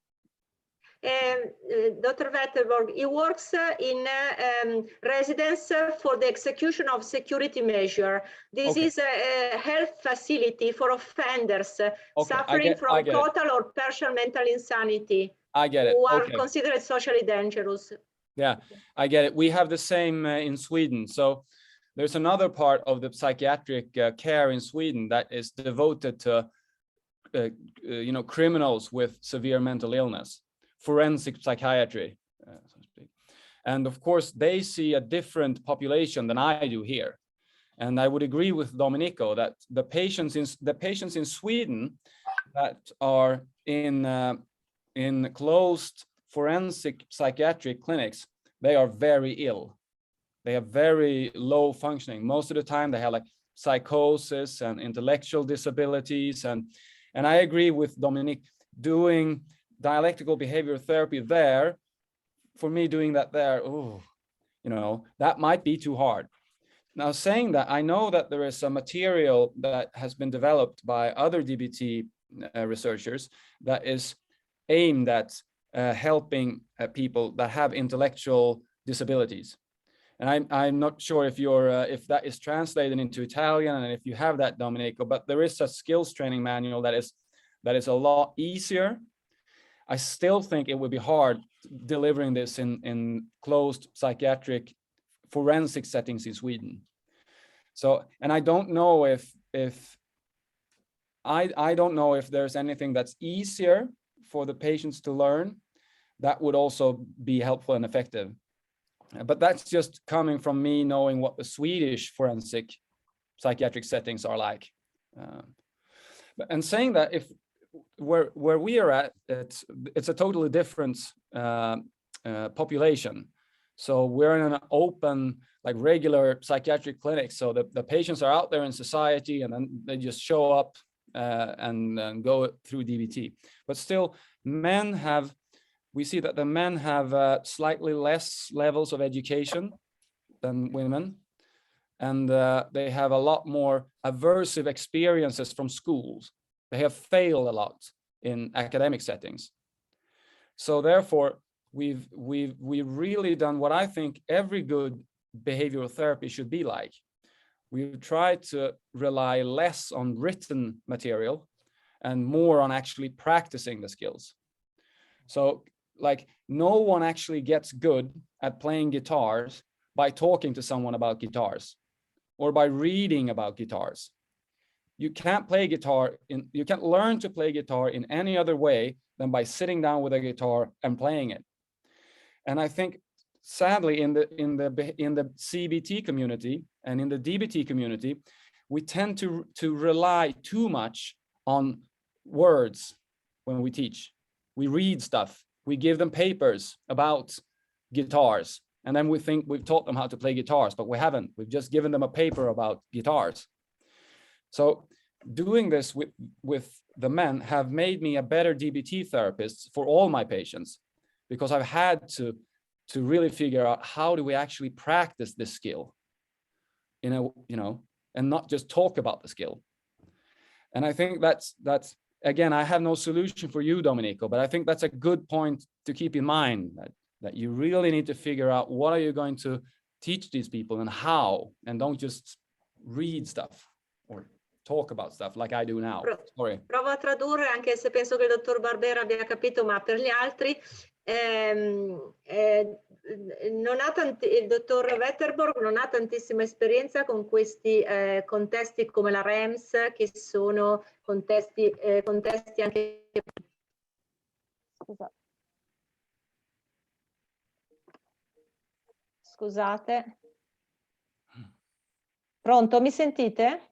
Dr. Wetterborg, he works in residence for the execution of security measure. This is a health facility for offenders suffering from total or partial mental insanity. I get it. Who are considered socially dangerous. Yeah, I get it. We have the same in Sweden. So there's another part of the psychiatric care in Sweden that is devoted to, criminals with severe mental illness. Forensic psychiatry, so to speak. And of course, they see a different population than I do here. And I would agree with Domenico that the patients in Sweden that are in closed forensic psychiatric clinics, they are very ill. They have very low functioning. Most of the time, they have like psychosis and intellectual disabilities. And I agree with Dominique, doing dialectical behavior therapy there, for me doing that there, that might be too hard. Now, saying that, I know that there is a material that has been developed by other DBT researchers that is aimed at helping people that have intellectual disabilities. And I'm not sure if that is translated into Italian and if you have that, Domenico, but there is a skills training manual that is a lot easier. I still think it would be hard delivering this in closed psychiatric forensic settings in Sweden. So, and I don't know if I don't know if there's anything that's easier for the patients to learn that would also be helpful and effective. But that's just coming from me knowing what the Swedish forensic psychiatric settings are like. And saying that if where we are at, it's a totally different population. So we're in an open, like regular psychiatric clinic. So the patients are out there in society and then they just show up and go through DBT. But still, we see that the men have slightly less levels of education than women. And they have a lot more aversive experiences from schools. They have failed a lot in academic settings. So therefore, we've really done what I think every good behavioral therapy should be like. We've tried to rely less on written material and more on actually practicing the skills. So like no one actually gets good at playing guitars by talking to someone about guitars or by reading about guitars. You can't play guitar you can't learn to play guitar in any other way than by sitting down with a guitar and playing it. And I think sadly in the CBT community and in the DBT community, we tend to rely too much on words when we teach. We read stuff, we give them papers about guitars, and then we think we've taught them how to play guitars, but we haven't. We've just given them a paper about guitars. So doing this with the men have made me a better DBT therapist for all my patients, because I've had to really figure out how do we actually practice this skill and not just talk about the skill. And I think that's again, I have no solution for you, Domenico, but I think that's a good point to keep in mind, that you really need to figure out what are you going to teach these people and how, and don't just read stuff or talk about stuff like I do now. Sorry. Provo a tradurre, anche se penso che il dottor Barbera abbia capito, ma per gli altri il dottor Wetterborg non ha tantissima esperienza con questi contesti come la REMS, che sono contesti anche Scusate. Pronto, mi sentite?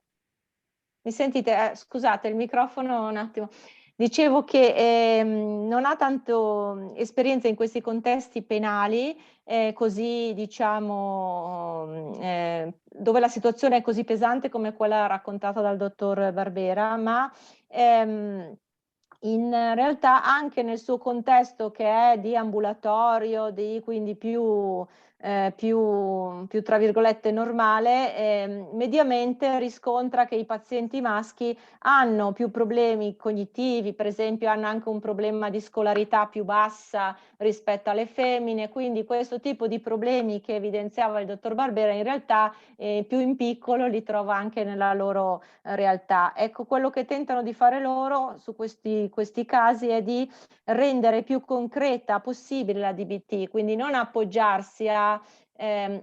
Mi sentite? Scusate, il microfono un attimo. Dicevo che non ha tanto esperienza in questi contesti penali, così diciamo, dove la situazione è così pesante come quella raccontata dal dottor Barbera, ma in realtà anche nel suo contesto che è di ambulatorio, quindi più tra virgolette normale, mediamente riscontra che i pazienti maschi hanno più problemi cognitivi, per esempio hanno anche un problema di scolarità più bassa rispetto alle femmine, quindi questo tipo di problemi che evidenziava il dottor Barbera in realtà più in piccolo li trova anche nella loro realtà. Ecco, quello che tentano di fare loro su questi casi è di rendere più concreta possibile la DBT, quindi non appoggiarsi a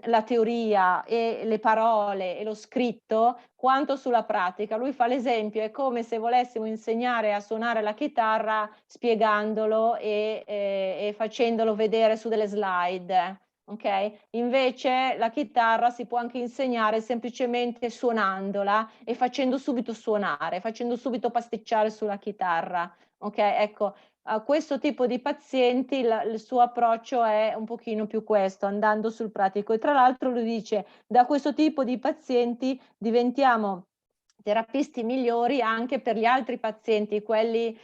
la teoria e le parole e lo scritto quanto sulla pratica. Lui fa l'esempio, è come se volessimo insegnare a suonare la chitarra spiegandolo e facendolo vedere su delle slide. Ok? Invece la chitarra si può anche insegnare semplicemente suonandola e facendo subito suonare, facendo subito pasticciare sulla chitarra. Ok? Ecco, a questo tipo di pazienti il suo approccio è un pochino più questo, andando sul pratico. E tra l'altro lui dice, da questo tipo di pazienti diventiamo terapisti migliori anche per gli altri pazienti, quelli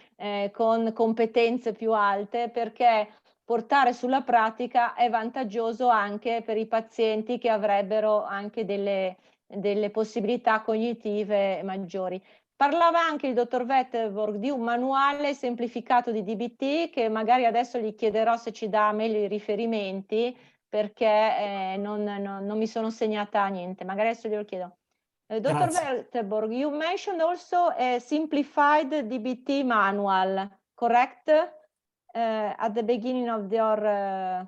con competenze più alte, perché portare sulla pratica è vantaggioso anche per i pazienti che avrebbero anche delle possibilità cognitive maggiori. Parlava anche il dottor Wetterborg di un manuale semplificato di DBT che magari adesso gli chiederò se ci dà meglio i riferimenti perché non mi sono segnata niente, magari adesso glielo chiedo. Dr. Wetterborg, you mentioned also a simplified DBT manual, correct? At the beginning of your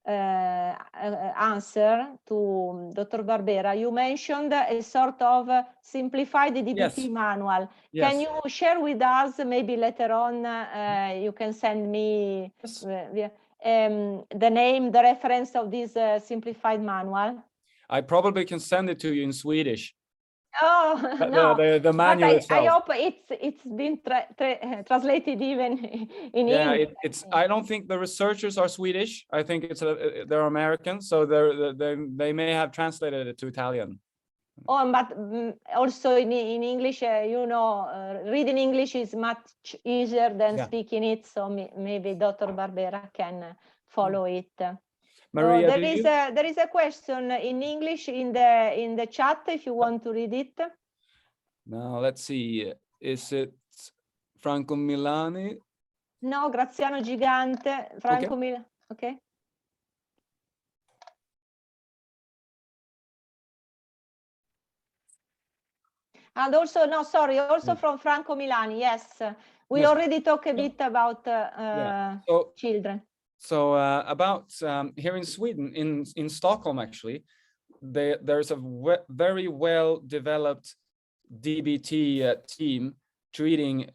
answer to Dr. Barbera, you mentioned a sort of simplified DBT manual. Yes. Can you share with us, maybe later on, you can send me the name, the reference of this simplified manual? I probably can send it to you in Swedish. Oh, no, the manual but itself. I hope it's been translated even in English. I don't think the researchers are Swedish. I think they're American, so they may have translated it to Italian. Oh, but also in English, you know, reading English is much easier than speaking it, so maybe Dr. Barbera can follow it. Maria, there is a question in English in the chat if you want to read it. Now let's see. Is it Franco Milani? No, Graziano Gigante. Franco Milani. Okay. And also, no, sorry, also from Franco Milani. Yes, we already talked a bit about children. So about here in Sweden, in Stockholm, actually, there's a very well developed DBT team treating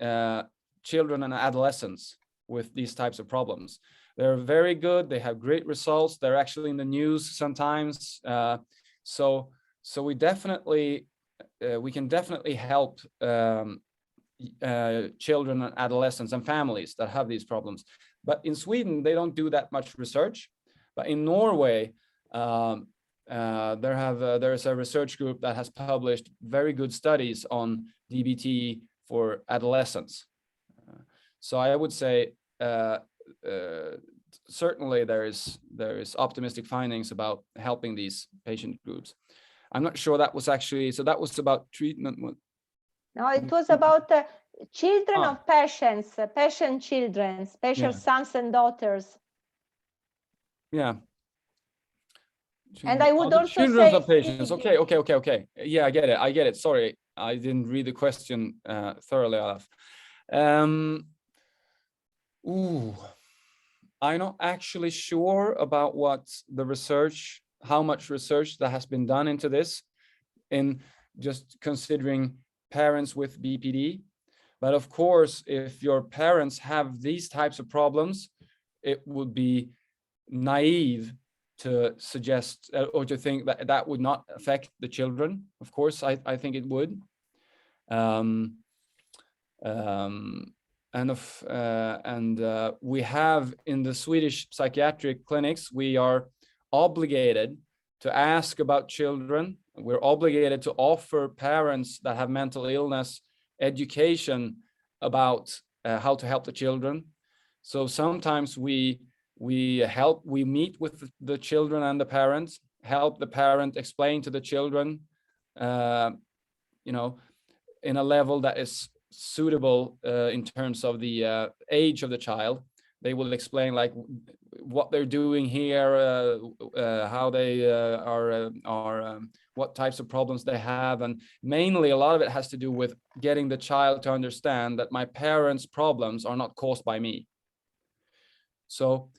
children and adolescents with these types of problems. They're very good. They have great results. They're actually in the news sometimes. So we definitely we can definitely help children and adolescents and families that have these problems. But in Sweden, they don't do that much research. But in Norway, there's a research group that has published very good studies on DBT for adolescents. So I would say certainly there is optimistic findings about helping these patient groups. I'm not sure that was actually, so that was about treatment. No, it was about children of patients, patient children, special sons and daughters. Yeah. And I would also children say of patients. Okay. Yeah, I get it. Sorry, I didn't read the question thoroughly enough. I'm not actually sure about what the research, how much research that has been done into this, in just considering parents with BPD. But of course, if your parents have these types of problems, it would be naive to suggest or to think that that would not affect the children. Of course, I think it would. We have in the Swedish psychiatric clinics, we are obligated to ask about children. We're obligated to offer parents that have mental illness education about how to help the children. So sometimes we meet with the children and the parents, help the parent explain to the children, you know, in a level that is suitable in terms of the age of the child. They will explain like what they're doing here, how they are, what types of problems they have. And mainly a lot of it has to do with getting the child to understand that my parents' problems are not caused by me. So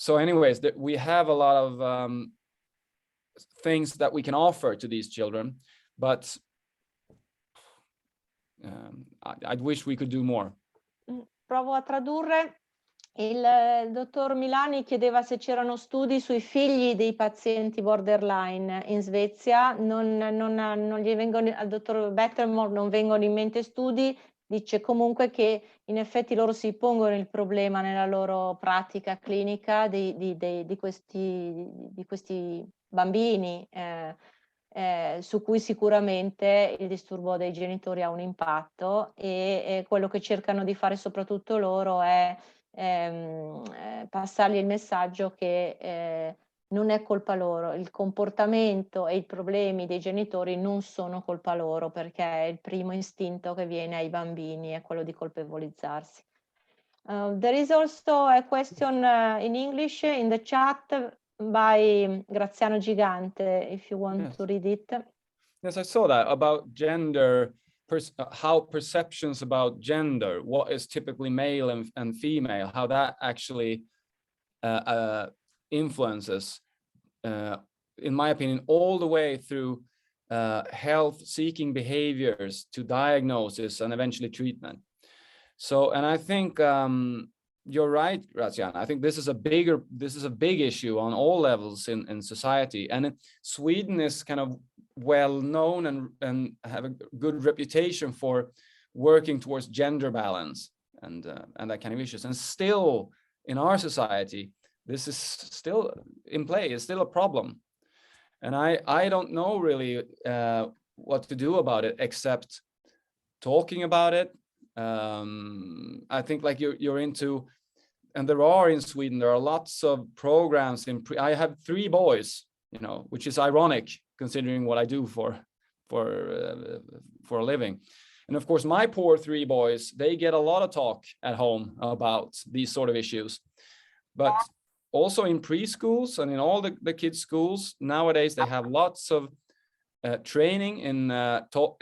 anyways, we have a lot of things that we can offer to these children, but I wish we could do more. Provo a tradurre. Il dottor Milani chiedeva se c'erano studi sui figli dei pazienti borderline in Svezia. Non gli vengono, al dottor Wetterborg non vengono in mente studi. Dice comunque che in effetti loro si pongono il problema nella loro pratica clinica di questi bambini su cui sicuramente il disturbo dei genitori ha un impatto, e quello che cercano di fare soprattutto loro è passargli il messaggio che non è colpa loro, il comportamento e i problemi dei genitori non sono colpa loro, perché è il primo istinto che viene ai bambini, è quello di colpevolizzarsi. There is also a question in English in the chat by Graziano Gigante, if you want to read it. Yes, I saw that about gender. How perceptions about gender, what is typically male and female, how that actually influences, in my opinion, all the way through health-seeking behaviors to diagnosis and eventually treatment. So, and I think you're right, Graziano. I think this is a big issue on all levels in society, and Sweden is kind of well known and have a good reputation for working towards gender balance and that kind of issues. And still in our society, this is still in play. It's still a problem, and I don't know really what to do about it except talking about it. I think like you're into, and there are in Sweden, there are lots of programs I have 3 boys, you know, which is ironic considering what I do for a living. And of course, my poor 3 boys, they get a lot of talk at home about these sort of issues. But also in preschools and in all the kids' schools, nowadays they have lots of training in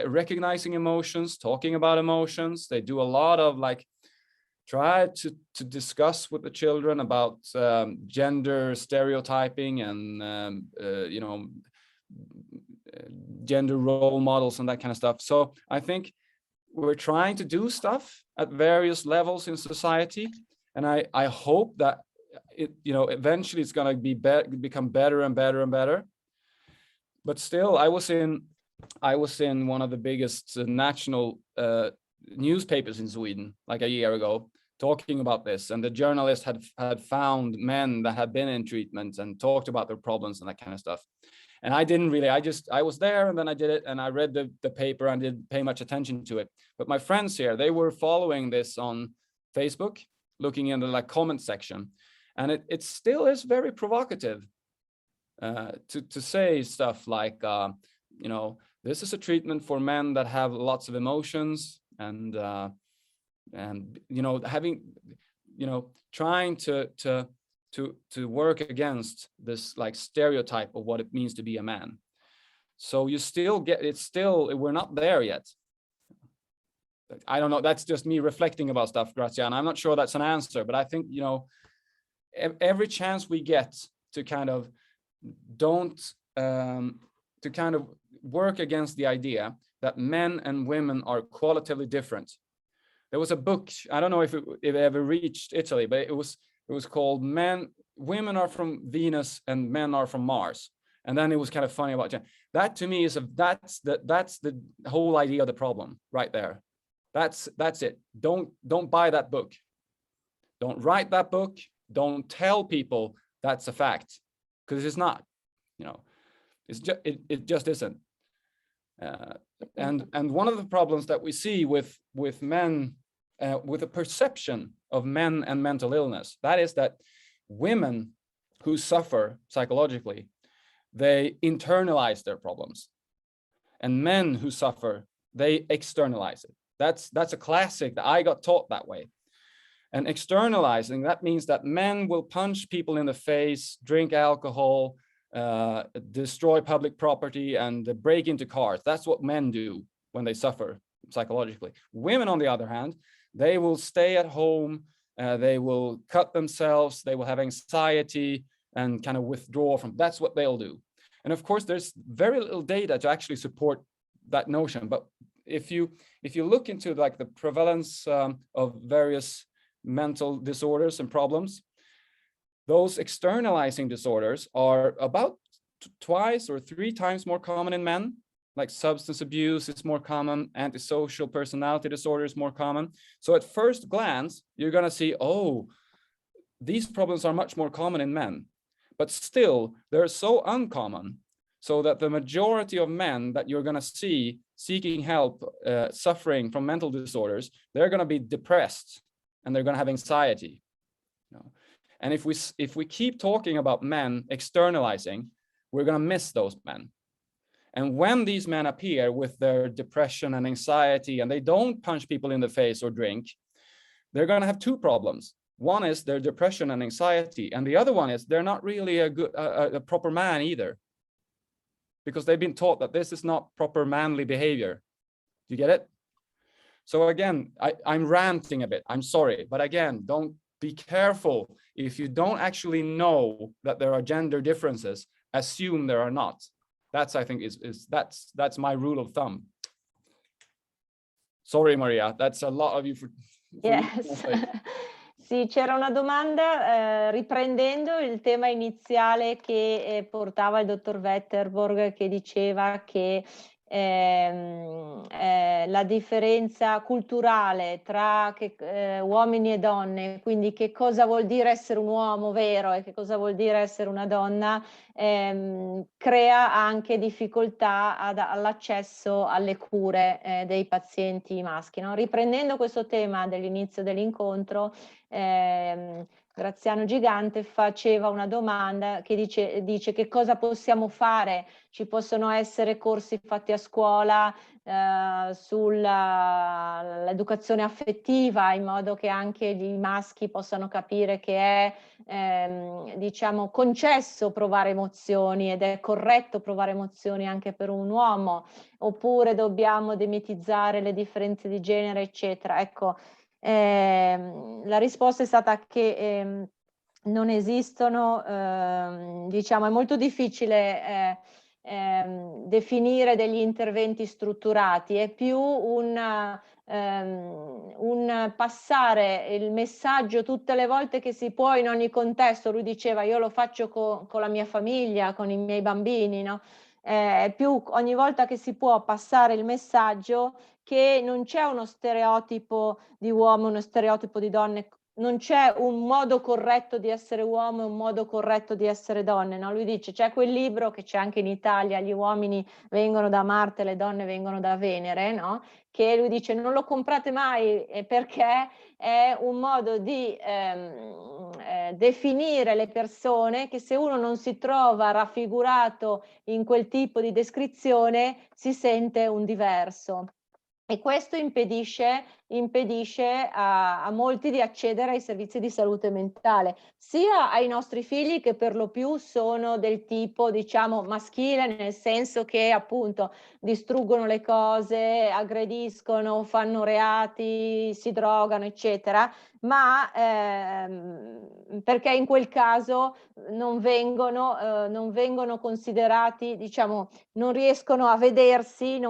recognizing emotions, talking about emotions. They do a lot of like, try to discuss with the children about gender stereotyping and, you know, gender role models and that kind of stuff. So I think we're trying to do stuff at various levels in society, and I hope that it, you know, eventually it's going to become better and better and better. But still, I was in one of the biggest national newspapers in Sweden like a year ago, talking about this, and the journalist had found men that had been in treatment and talked about their problems and that kind of stuff. And I didn't really, I was there, and then I did it, and I read the paper and didn't pay much attention to it. But my friends here, they were following this on Facebook, looking in the like comment section, and it still is very provocative to say stuff like, you know, this is a treatment for men that have lots of emotions, and you know, having, you know, trying to work against this like stereotype of what it means to be a man. So you still get, it's still, we're not there yet. I don't know, that's just me reflecting about stuff, Graziano. I'm not sure that's an answer, but I think, you know, every chance we get to kind of to kind of work against the idea that men and women are qualitatively different. There was a book, I don't know if it ever reached Italy, but it was called Women Are from Venus and Men Are from Mars. And then it was kind of funny about gender. That to me is that's the whole idea of the problem right there. That's it. Don't buy that book. Don't write that book. Don't tell people that's a fact, because it's not. You know, it just isn't. And one of the problems that we see with men, with a perception of men and mental illness, that is that women who suffer psychologically, they internalize their problems, and men who suffer, they externalize it. That's a classic that I got taught that way. And externalizing, that means that men will punch people in the face, drink alcohol, destroy public property, and break into cars. That's what men do when they suffer psychologically. Women, on the other hand, they will stay at home, they will cut themselves, they will have anxiety and kind of withdraw from, that's what they'll do. And of course, there's very little data to actually support that notion. But if you look into like the prevalence of various mental disorders and problems, those externalizing disorders are about twice or 3 times more common in men. Like substance abuse is more common, antisocial personality disorder is more common. So at first glance, you're going to see, oh, these problems are much more common in men. But still, they're so uncommon, so that the majority of men that you're going to see seeking help, suffering from mental disorders, they're going to be depressed and they're going to have anxiety. You know? And if we keep talking about men externalizing, we're going to miss those men. And when these men appear with their depression and anxiety, and they don't punch people in the face or drink, they're going to have 2 problems. One is their depression and anxiety, and the other one is they're not really a proper man either, because they've been taught that this is not proper manly behavior. Do you get it? So again, I'm ranting a bit. I'm sorry, but again, don't be careful. If you don't actually know that there are gender differences, assume there are not. That's, I think, that's my rule of thumb. Sorry, Maria, that's a lot of you for Yes. Sì, c'era una domanda riprendendo il tema iniziale che portava il dottor Wetterborg, che diceva che la differenza culturale tra uomini e donne, quindi che cosa vuol dire essere un uomo vero e che cosa vuol dire essere una donna, crea anche difficoltà all'accesso alle cure dei pazienti maschi, no? Riprendendo questo tema dell'inizio dell'incontro, Graziano Gigante faceva una domanda che dice che cosa possiamo fare? Ci possono essere corsi fatti a scuola sull'educazione affettiva, in modo che anche i maschi possano capire che è diciamo concesso provare emozioni ed è corretto provare emozioni anche per un uomo, oppure dobbiamo demitizzare le differenze di genere, eccetera. Ecco, la risposta è stata che non esistono, diciamo, è molto difficile definire degli interventi strutturati, è più un passare il messaggio tutte le volte che si può, in ogni contesto. Lui diceva: io lo faccio con la mia famiglia, con i miei bambini, no? Più ogni volta che si può passare il messaggio che non c'è uno stereotipo di uomo, uno stereotipo di donne, non c'è un modo corretto di essere uomo e un modo corretto di essere donne, no? Lui dice, c'è quel libro che c'è anche in Italia, Gli uomini vengono da Marte, le donne vengono da Venere, no? Che lui dice non lo comprate mai, perché è un modo di definire le persone, che se uno non si trova raffigurato in quel tipo di descrizione si sente un diverso. E questo impedisce a molti di accedere ai servizi di salute mentale, sia ai nostri figli, che per lo più sono del tipo, diciamo, maschile, nel senso che appunto distruggono le cose, aggrediscono, fanno reati, si drogano, eccetera, ma perché in quel caso non vengono considerati, diciamo, non riescono a vedersi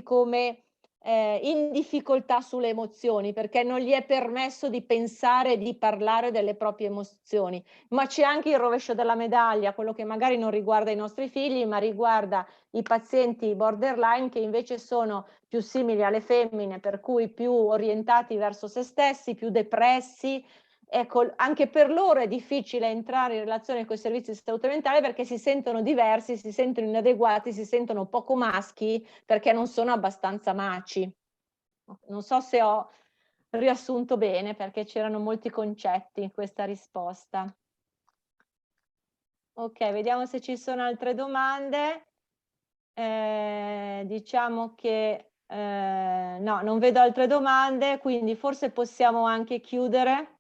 come in difficoltà sulle emozioni, perché non gli è permesso di pensare e di parlare delle proprie emozioni. Ma c'è anche il rovescio della medaglia, quello che magari non riguarda i nostri figli, ma riguarda i pazienti borderline, che invece sono più simili alle femmine, per cui più orientati verso se stessi, più depressi. Ecco, anche per loro è difficile entrare in relazione con i servizi di salute mentale, perché si sentono diversi, si sentono inadeguati, si sentono poco maschi, perché non sono abbastanza maci. Non so se ho riassunto bene, perché c'erano molti concetti in questa risposta. Ok, vediamo se ci sono altre domande. Diciamo che no, non vedo altre domande, quindi forse possiamo anche chiudere,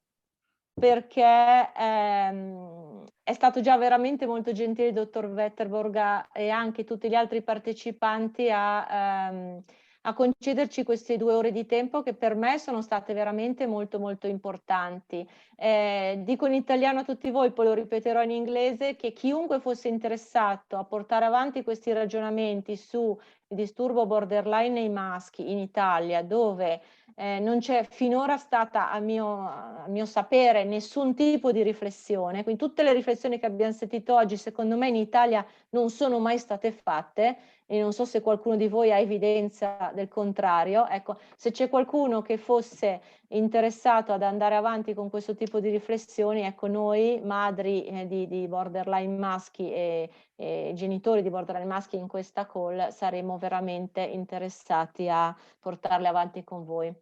perché è stato già veramente molto gentile il dottor Wetterborg e anche tutti gli altri partecipanti a concederci queste 2 ore di tempo, che per me sono state veramente molto molto importanti. Dico in italiano a tutti voi, poi lo ripeterò in inglese, che chiunque fosse interessato a portare avanti questi ragionamenti su il disturbo borderline nei maschi in Italia, dove non c'è finora stata, a mio sapere, nessun tipo di riflessione, quindi tutte le riflessioni che abbiamo sentito oggi, secondo me in Italia non sono mai state fatte, e non so se qualcuno di voi ha evidenza del contrario. Ecco, se c'è qualcuno che fosse interessato ad andare avanti con questo tipo di riflessioni, ecco, noi madri di borderline maschi e genitori di borderline maschi in questa call saremo veramente interessati a portarle avanti con voi.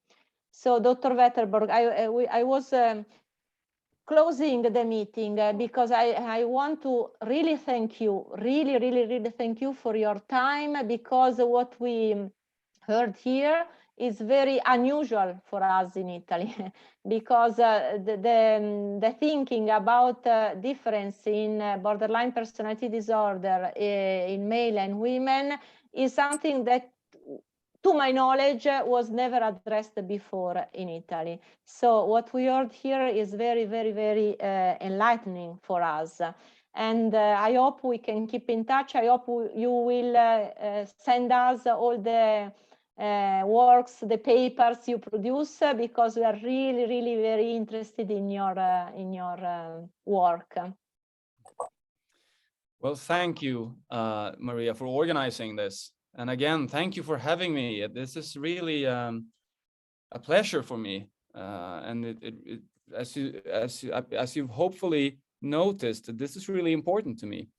So, Dr. Wetterborg, I was closing the meeting because I want to really thank you, really thank you for your time, because what we heard here is very unusual for us in Italy, because the thinking about difference in borderline personality disorder in male and women is something that, to my knowledge, was never addressed before in Italy. So what we heard here is very enlightening for us. And I hope we can keep in touch. I hope you will send us all the works, the papers you produce, because we are really very interested in your work. Well, thank you, Maria, for organizing this. And again, thank you for having me. This is really a pleasure for me. And as you've hopefully noticed, this is really important to me.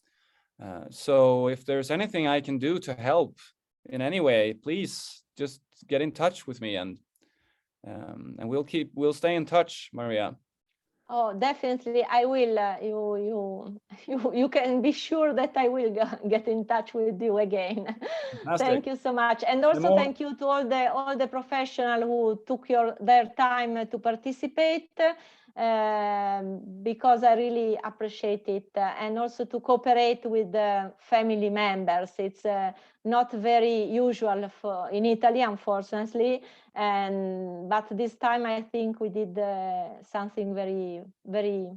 So if there's anything I can do to help in any way, please just get in touch with me, and we'll stay in touch, Maria. Oh, definitely, I will. You can be sure that I will get in touch with you again. Thank you so much, and also thank you to all the professionals who took their time to participate, because I really appreciate it, and also to cooperate with the family members. It's not very usual in Italy, unfortunately. But this time I think we did something very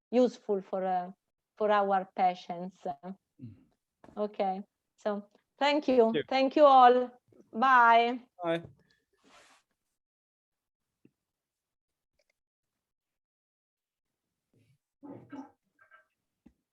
useful for our patients. Okay, so thank you all. Bye. Bye.